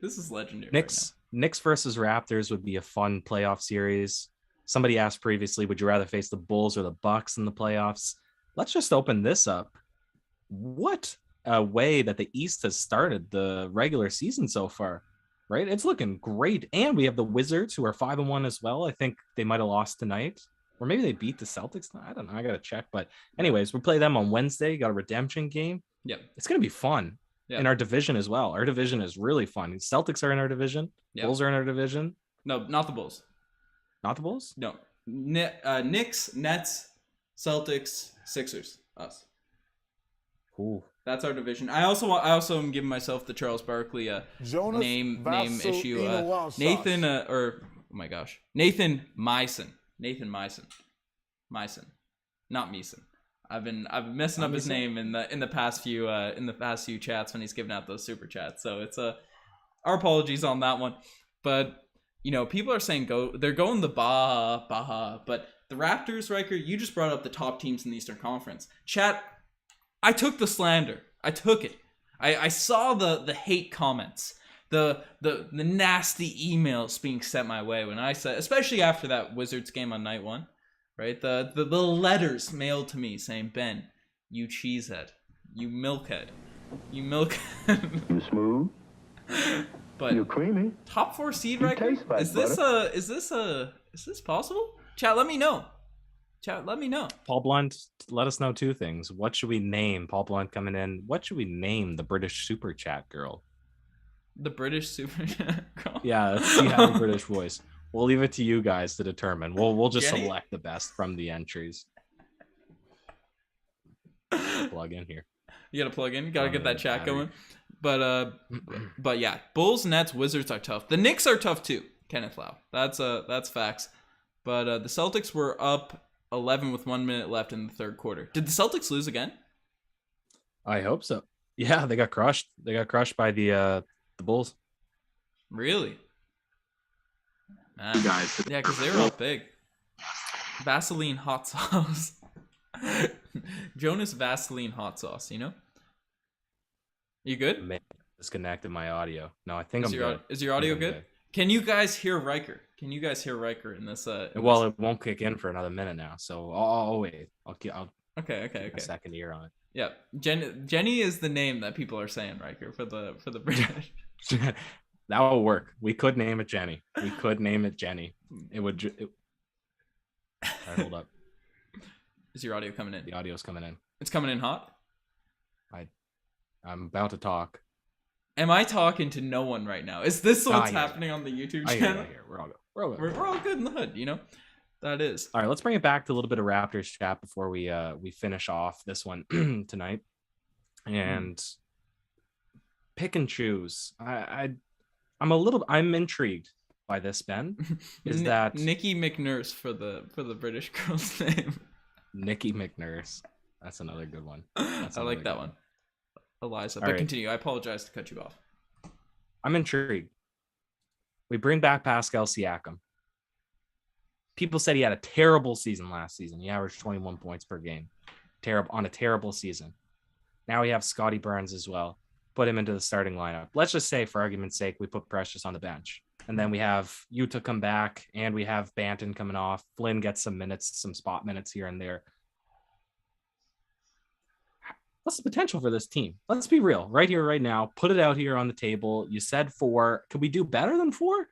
Knicks versus Raptors would be a fun playoff series. Somebody asked previously, would you rather face the Bulls or the Bucks in the playoffs? Let's just open this up. What a way that the East has started the regular season so far, right? It's looking great. And we have the Wizards, who are 5-1 as well. I think they might have lost tonight. Or maybe they beat the Celtics. I don't know. I got to check. But anyways, we play them on Wednesday. Got a redemption game. Yep. It's going to be fun. Yep. In our division as well. Our division is really fun. Celtics are in our division. Yep. Bulls are in our division. No, not the Bulls. Not the Bulls? No. Knicks, Nets, Celtics, Sixers. Us. Ooh. That's our division. I also am giving myself the Charles Barkley name issue. Nathan Nathan Meeson. Not Meeson. I've been messing up his name in the past few chats when he's giving out those super chats. So it's our apologies on that one. But you know, people are saying they're going the Baja, but the Raptors, Ryker, you just brought up the top teams in the Eastern Conference. Chat, I took the slander. I took it. I saw the hate comments, the nasty emails being sent my way when I said, especially after that Wizards game on night 1, right? The letters mailed to me saying, Ben, you cheesehead, you milkhead, you smooth. But you're creamy. Top 4 seed, right? Is this possible? Chat, let me know. Paul Blunt, let us know 2 things. What should we name Paul Blunt coming in? What should we name the British super chat girl? The British super chat girl? Yeah, let's see how the British voice. We'll leave it to you guys to determine. We'll just Jenny? Select the best from the entries. Plug in here. You gotta plug in. You gotta get that chat going. But yeah, Bulls, Nets, Wizards are tough. The Knicks are tough too. Kenneth Lau. That's facts. But the Celtics were up 11 with 1 minute left in the third quarter. Did the Celtics lose again? I hope so. Yeah, they got crushed. They got crushed by the Bulls. Really? Man. Yeah, because they were up big. Vaseline hot sauce. Jonas Vaseline hot sauce, you know? You good? Man, disconnected my audio. No, I think I'm good. Is your audio good? Can you guys hear Ryker? Can you guys hear Ryker in this? Well, it won't kick in for another minute now, so I'll wait. I'll Okay. a second ear on it. Yeah, Jenny is the name that people are saying, Ryker, for the British. That will work. We could name it Jenny. It would. All right, hold up. Is your audio coming in? The audio's coming in. It's coming in hot? I'm about to talk. Am I talking to no one right now? Is this what's happening on the YouTube channel? We're all good. We're all good in the hood, you know? That is. All right, let's bring it back to a little bit of Raptors chat before we finish off this one tonight. And pick and choose. I'm intrigued by this, Ben. Is that Nikki McNurse for the British girl's name? Nikki McNurse. That's another good one. I like that one. Eliza. But continue. I apologize to cut you off. I'm intrigued. We bring back Pascal Siakam. People said he had a terrible season last season. He averaged 21 points per game. On a terrible season. Now we have Scotty Barnes as well. Put him into the starting lineup. Let's just say, for argument's sake, we put Precious on the bench. And then we have Utah come back, and we have Banton coming off. Flynn gets some minutes, some spot minutes here and there. What's the potential for this team? Let's be real. Right here, right now. Put it out here on the table. You said 4. Can we do better than 4?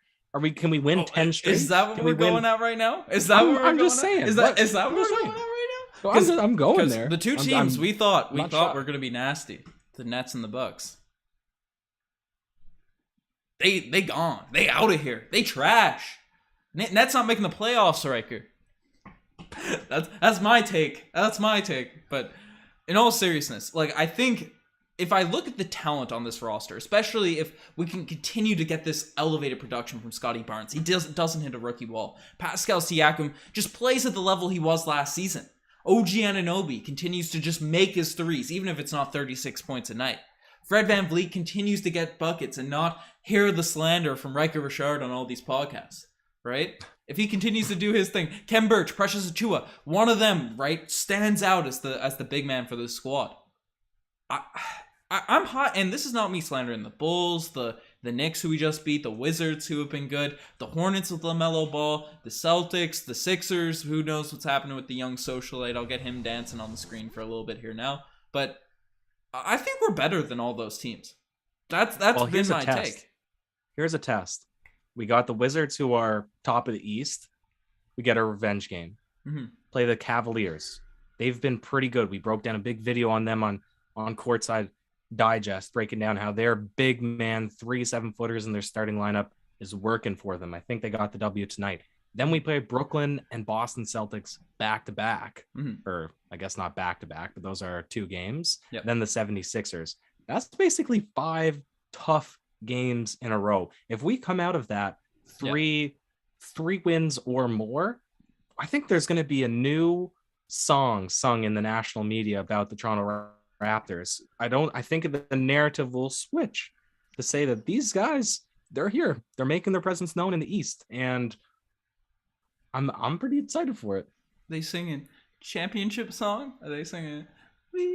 Can we win 10 straight? Is that what we're going at right now? Is that what we're I'm just saying. Is that what we're going at right now? I'm going there. The two teams we thought were going to be nasty. The Nets and the Bucks. They gone. They out of here. They trash. Nets not making the playoffs, Ryker. That's my take. But in all seriousness, like, I think if I look at the talent on this roster, especially if we can continue to get this elevated production from Scotty Barnes, he doesn't hit a rookie wall. Pascal Siakam just plays at the level he was last season. OG Anunoby continues to just make his threes, even if it's not 36 points a night. Fred VanVleet continues to get buckets and not hear the slander from Ryker Richard on all these podcasts, right? If he continues to do his thing, Kem Birch, Precious Achiuwa, one of them, right, stands out as the big man for this squad. I'm hot, and this is not me slandering the Bulls, the Knicks who we just beat, the Wizards who have been good, the Hornets with LaMelo Ball, the Celtics, the Sixers, who knows what's happening with the young socialite. I'll get him dancing on the screen for a little bit here now. But I think we're better than all those teams. That's been my take. Here's a test. We got the Wizards, who are top of the East. We get a revenge game. Mm-hmm. Play the Cavaliers. They've been pretty good. We broke down a big video on them on Courtside Digest, breaking down how their big man 3 7-footers in their starting lineup is working for them. I think they got the W tonight. Then we play Brooklyn and Boston Celtics back to back, or I guess not back to back, but those are 2 games. Yep. Then the 76ers. That's basically 5 tough games in a row. If we come out of that three wins or more, I think there's going to be a new song sung in the national media about the Toronto Raptors. I think the narrative will switch to say that these guys, they're here. They're making their presence known in the East, and I'm pretty excited for it. They singing championship song? Are they singing "We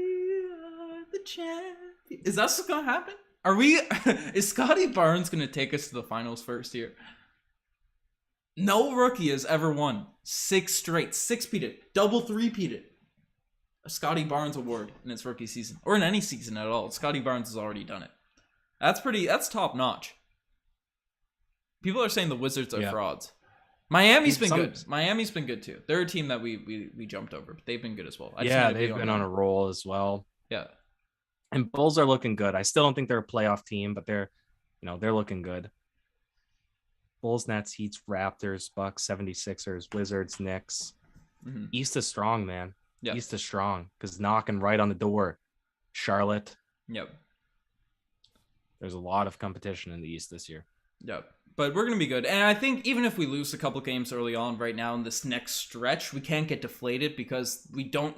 Are the Champions"? Is that what's gonna happen? Is Scotty Barnes gonna take us to the finals first year? No rookie has ever won 6 straight, 6-peated, double 3-peated a Scotty Barnes award in its rookie season, or in any season at all. Scotty Barnes has already done it. That's top notch. People are saying the Wizards are frauds. Miami's been good. Miami's been good too. They're a team that we jumped over, but they've been good as well. They've been on a roll as well. Yeah. And Bulls are looking good. I still don't think they're a playoff team, but they're looking good. Bulls, Nets, Heats, Raptors, Bucks, 76ers, Wizards, Knicks. Mm-hmm. East is strong, man. Yeah. East is strong because knocking right on the door. Charlotte. Yep. There's a lot of competition in the East this year. Yep. But we're going to be good. And I think even if we lose a couple games early on right now in this next stretch, we can't get deflated because we don't,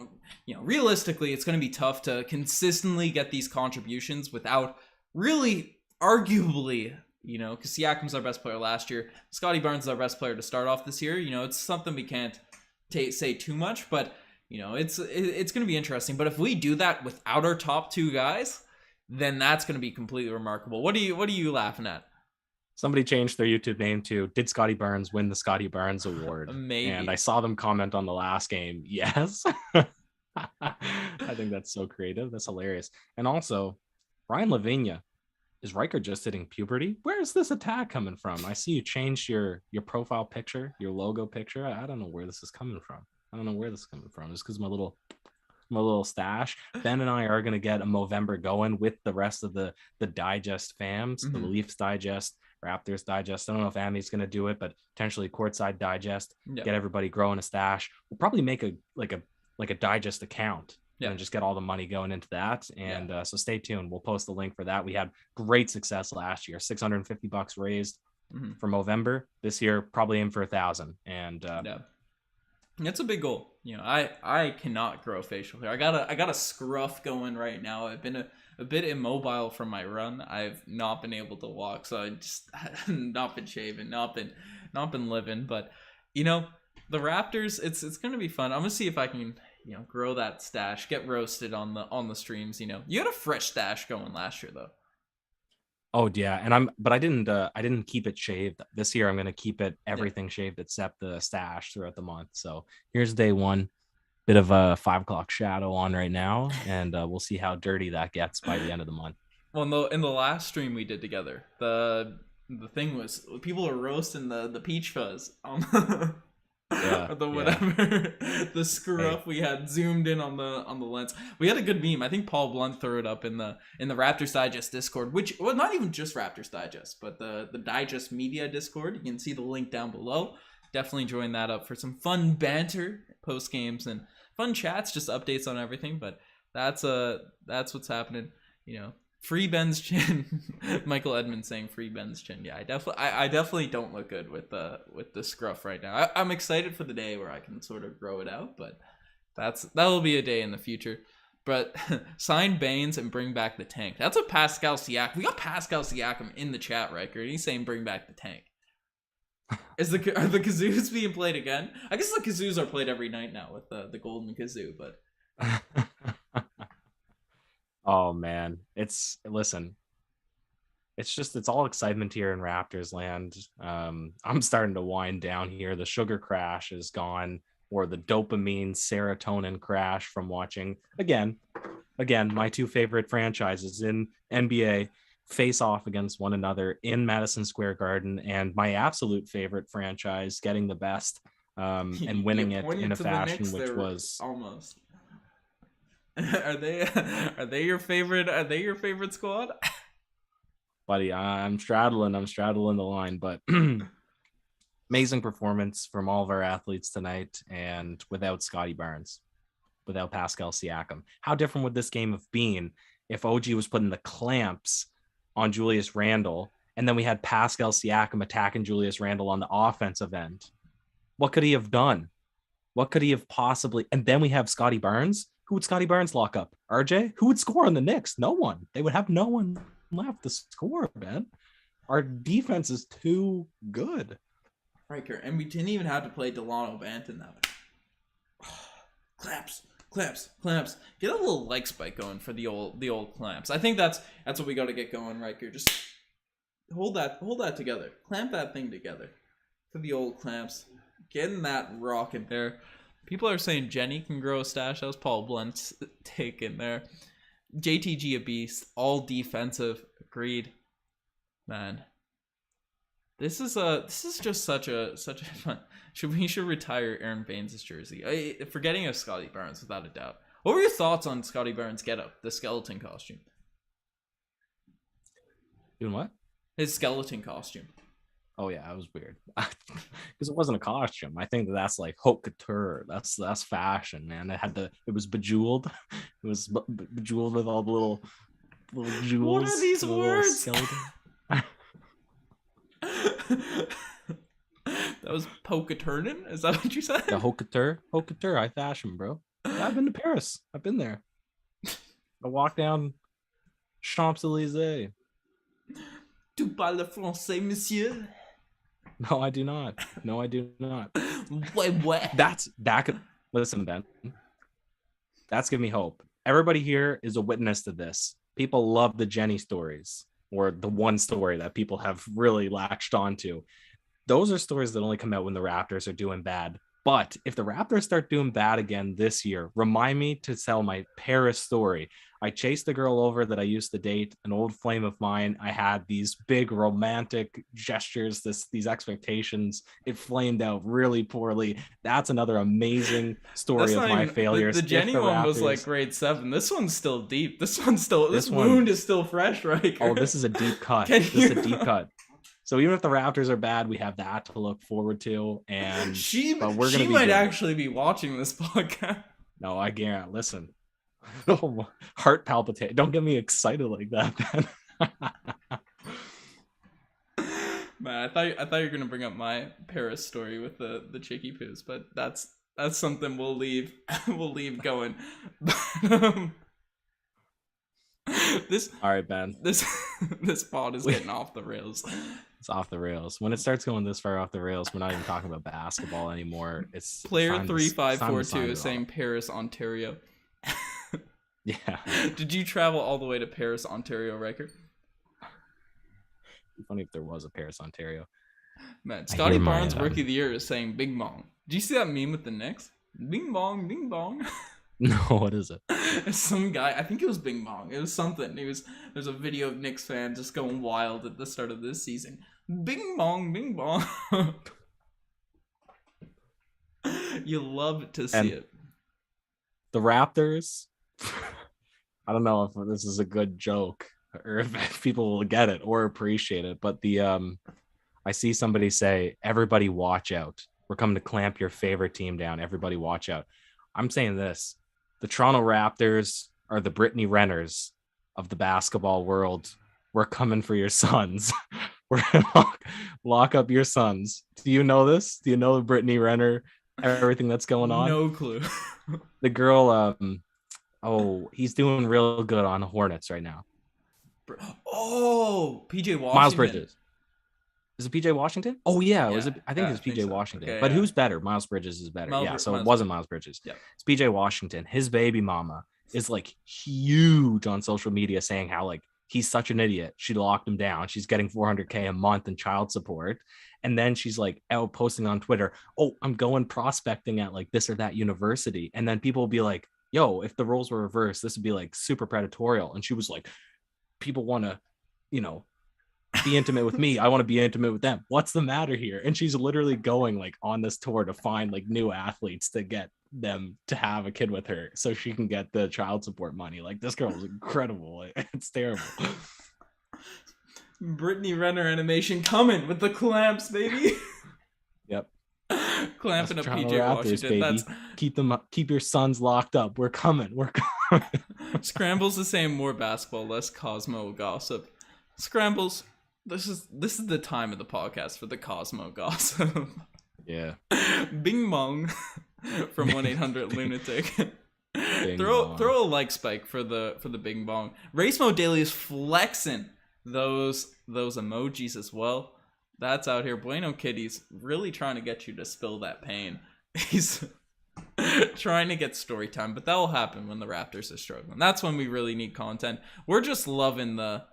realistically, it's going to be tough to consistently get these contributions without really, arguably, because Siakam's our best player last year. Scotty Barnes is our best player to start off this year. It's something we can't say too much, but, it's going to be interesting. But if we do that without our top two guys, then that's going to be completely remarkable. What are you laughing at? Somebody changed their YouTube name to "Did Scotty Barnes win the Scotty Barnes Award?" Maybe. And I saw them comment on the last game. Yes. I think that's so creative. That's hilarious. And also, Ryan Lavinia, is Ryker just hitting puberty? Where is this attack coming from? I see you changed your profile picture, your logo picture. I don't know where this is coming from. It's because my little stash. Ben and I are going to get a Movember going with the rest of the digest fams, the Leafs digest, Raptors digest. I don't know if Ami's going to do it, but potentially courtside digest, get everybody growing a stash. We'll probably make a digest account and just get all the money going into that. And so stay tuned. We'll post the link for that. We had great success last year, $650 raised for Movember. This year, probably in for 1,000. And it's a big goal. I cannot grow facial hair. I got a scruff going right now. I've been a bit immobile from my run. I've not been able to walk, so I just not been shaving, not been living. But the Raptors, it's gonna be fun. I'm gonna see if I can grow that stash, get roasted on the streams. You had a fresh stash going last year though. Oh yeah, but I didn't keep it shaved this year. I'm gonna keep it everything shaved except the stash throughout the month. So here's day one, bit of a 5 o'clock shadow on right now, and we'll see how dirty that gets by the end of the month. Well, in the last stream we did together, the thing was people are roasting the peach fuzz on or the whatever the scruff we had zoomed in on the lens. We had a good meme. I think Paul Blunt threw it up in the Raptors Digest Discord, which not even just Raptors Digest, but the Digest Media Discord. You can see the link down below. Definitely join that up for some fun banter post games and fun chats, just updates on everything. But that's what's happening. Free Ben's chin. Michael Edmonds saying free Ben's chin. Yeah, I definitely don't look good with the scruff right now. I'm excited for the day where I can sort of grow it out, but that'll be a day in the future. But sign Baines and bring back the tank. That's what Pascal Siakam. We got Pascal Siakam in the chat, Riker. He's saying bring back the tank. Are the kazoos being played again? I guess the kazoos are played every night now with the golden kazoo, but. Oh man, it's all excitement here in Raptors land. I'm starting to wind down here. The sugar crash is gone, or the dopamine serotonin crash from watching again my two favorite franchises in NBA face off against one another in Madison Square Garden, and my absolute favorite franchise getting the best and winning it in a fashion which was almost. Are they your favorite? Are they your favorite squad? Buddy, I'm straddling the line, but amazing performance from all of our athletes tonight, and without Scotty Barnes, without Pascal Siakam. How different would this game have been if OG was putting the clamps on Julius Randle, and then we had Pascal Siakam attacking Julius Randle on the offensive end? What could he have done? What could he have possibly? And then we have Scotty Barnes. Who would Scotty Barnes lock up? RJ? Who would score on the Knicks? No one. They would have no one left to score, man. Our defense is too good. Riker, and we didn't even have to play Delano Banton that way. Clamps. Get a little leg spike going for the old clamps. I think that's what we got to get going, Riker. Just hold that together. Clamp that thing together for the old clamps. Getting that rocket there. People are saying Jenny can grow a stash. That was Paul Blunt's take in there. JTG a beast. All defensive. Agreed. Man. This is just such a fun. We should retire Aaron Baines' jersey. Forgetting of Scotty Barnes without a doubt. What were your thoughts on Scotty Barnes' getup, the skeleton costume? Doing what? His skeleton costume. Oh yeah, it was weird because it wasn't a costume. I think that's like haute couture. That's fashion, man. It was bejeweled. It was bejeweled with all the little jewels. What are these words? That was polka turning? Is that what you said? The haute couture, high fashion, bro. I've been to Paris. I've been there. I walk down Champs-Elysees. Tu parles français, monsieur? No, I do not. No, I do not. What? Listen, Ben. That's giving me hope. Everybody here is a witness to this. People love the Jenny stories, or the one story that people have really latched onto. Those are stories that only come out when the Raptors are doing bad. But if the Raptors start doing bad again this year, remind me to tell my Paris story. I chased a girl over that I used to date, an old flame of mine. I had these big romantic gestures, these expectations. It flamed out really poorly. That's another amazing story of my failures. The Jenny one was like grade 7. This one's still deep. This wound is still fresh, right? Oh, this is a deep cut. This is a deep cut. So even if the Raptors are bad, we have that to look forward to. And she might actually be watching this podcast. No, I guarantee. Listen, heart palpitate. Don't get me excited like that, man. Man, I thought you were gonna bring up my Paris story with the chicky poos, but that's something we'll leave going. All right, Ben. This pod is getting off the rails. It's off the rails. When it starts going this far off the rails, we're not even talking about basketball anymore. It's player 3542 is saying Paris, Ontario. Yeah. Did you travel all the way to Paris, Ontario, Riker? It'd be funny if there was a Paris, Ontario. Man, Scotty Barnes, Rookie of the Year, is saying Bing Bong. Do you see that meme with the Knicks? Bing Bong, Bing Bong. No, what is it? It's some guy, I think it was Bing Bong. It was something. There's a video of Knicks fans just going wild at the start of this season. Bing Bong, Bing Bong. You love to see it. The Raptors, I don't know if this is a good joke or if people will get it or appreciate it, but I see somebody say, everybody watch out. We're coming to clamp your favorite team down. Everybody watch out. I'm saying this. The Toronto Raptors are the Brittany Renners of the basketball world. We're coming for your sons. We're going to lock up your sons. Do you know this? Do you know the Brittany Renner, everything that's going on? No clue. The girl, he's doing real good on the Hornets right now. Oh, PJ Washington. Miles Bridges. Is it PJ Washington? Oh yeah, I think it's PJ Washington. Okay, but who's better? Miles Bridges is better. It wasn't Miles Bridges. Yeah. It's PJ Washington. His baby mama is like huge on social media saying how like he's such an idiot. She locked him down. She's getting $400K a month in child support. And then she's like out posting on Twitter, "Oh, I'm going prospecting at like this or that university." And then people will be like, "Yo, if the roles were reversed, this would be like super predatorial." And she was like, "People want to, be intimate with me. I want to be intimate with them. What's the matter here?" And she's literally going like on this tour to find like new athletes to get them to have a kid with her so she can get the child support money. Like, this girl is incredible. It's terrible. Brittany Renner animation coming with the clamps, baby. Yep. Clamping up PJ Raptors, Washington. Baby. Keep your sons locked up. We're coming. Scrambles is saying more basketball, less Cosmo gossip. Scrambles, this is the time of the podcast for the Cosmo gossip. Yeah. Bing bong from 1-800-Lunatic. Throw a like spike for the Bing bong. Race Mode Daily is flexing those emojis as well. That's out here. Bueno Kitty's really trying to get you to spill that pain. He's trying to get story time, but that will happen when the Raptors are struggling. That's when we really need content. We're just loving the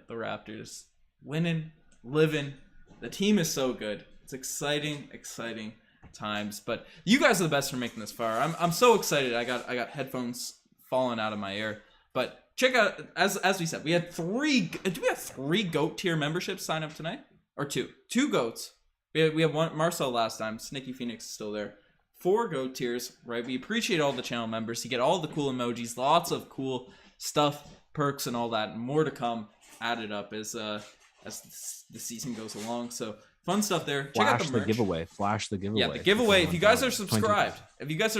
Raptors winning, living. The team is so good. It's exciting times. But you guys are the best for making this far. I'm so excited. I got headphones falling out of my ear. But check out, as we said, we had three GOAT tier memberships sign up tonight, or two GOATs. We have one Marcel last time. Snicky Phoenix is still there. 4 GOAT tiers, right? We appreciate all the channel members. You get all the cool emojis, lots of cool stuff, perks, and all that, and more to come. Added up as as the season goes along. So fun stuff there. Check Flash out the the merch. giveaway. Flash the giveaway. Yeah, the giveaway. If you guys are 22.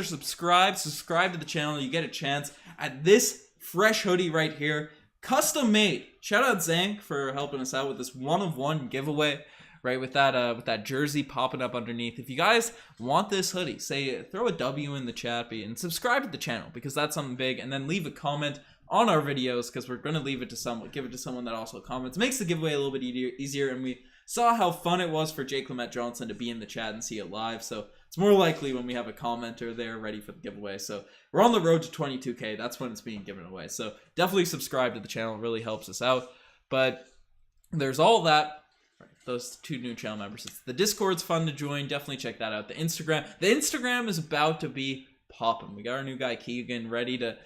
subscribed to the channel, you get a chance at this fresh hoodie right here, custom made. Shout out Zang for helping us out with this 1-of-1 giveaway, right? With that jersey popping up underneath. If you guys want this hoodie, throw a W in the chat and subscribe to the channel because that's something big, and then leave a comment on our videos because we're going to give it to someone that also comments. Makes the giveaway a little bit easier, and we saw how fun it was for Jake Clement Johnson to be in the chat and see it live, so it's more likely when we have a commenter there ready for the giveaway. So we're on the road to 22K. That's when it's being given away. So definitely subscribe to the channel. It really helps us out. But there's all that. Those 2 new channel members. The Discord's fun to join. Definitely check that out. The Instagram is about to be popping. We got our new guy Keegan ready to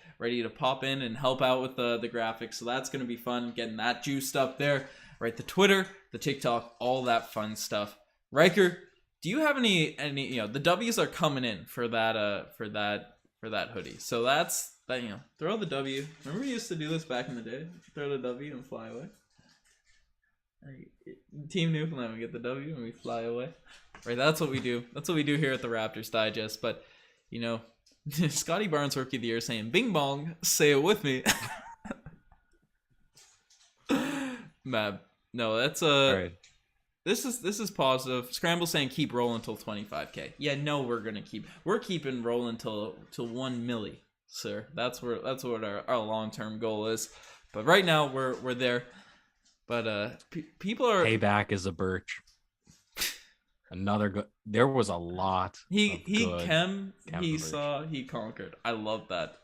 pop in and help out with the graphics. So that's going to be fun, getting that juiced up there. Right, the Twitter, the TikTok, all that fun stuff. Riker, do you have any the W's are coming in for that hoodie. So that's that, throw the W. Remember we used to do this back in the day? Throw the W and fly away. Team Newfoundland, we get the W and we fly away. Right, that's what we do. That's what we do here at the Raptors Digest. But Scotty Barnes Rookie of the Year saying bing bong, say it with me. Mab. No, that's All right. This is positive. Scramble saying keep rolling until 25K. Yeah, no, we're keeping rolling till 1 milli, sir. That's what our long-term goal is. But right now we're there. But people are payback is a birch. Another good. There was a lot. He conquered. I love that.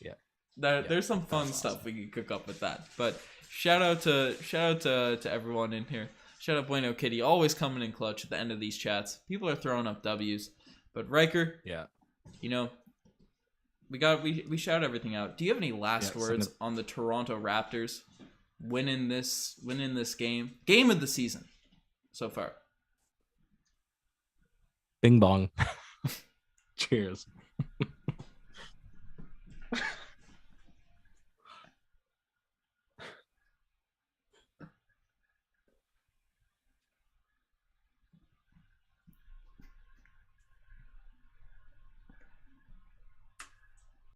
Yeah. There's some fun stuff we can cook up with that. But shout out to everyone in here. Shout out Bueno Kitty, always coming in clutch at the end of these chats. People are throwing up W's. But Riker, we shout everything out. Do you have any last words on the Toronto Raptors winning this game of the season so far? Bing bong. Cheers.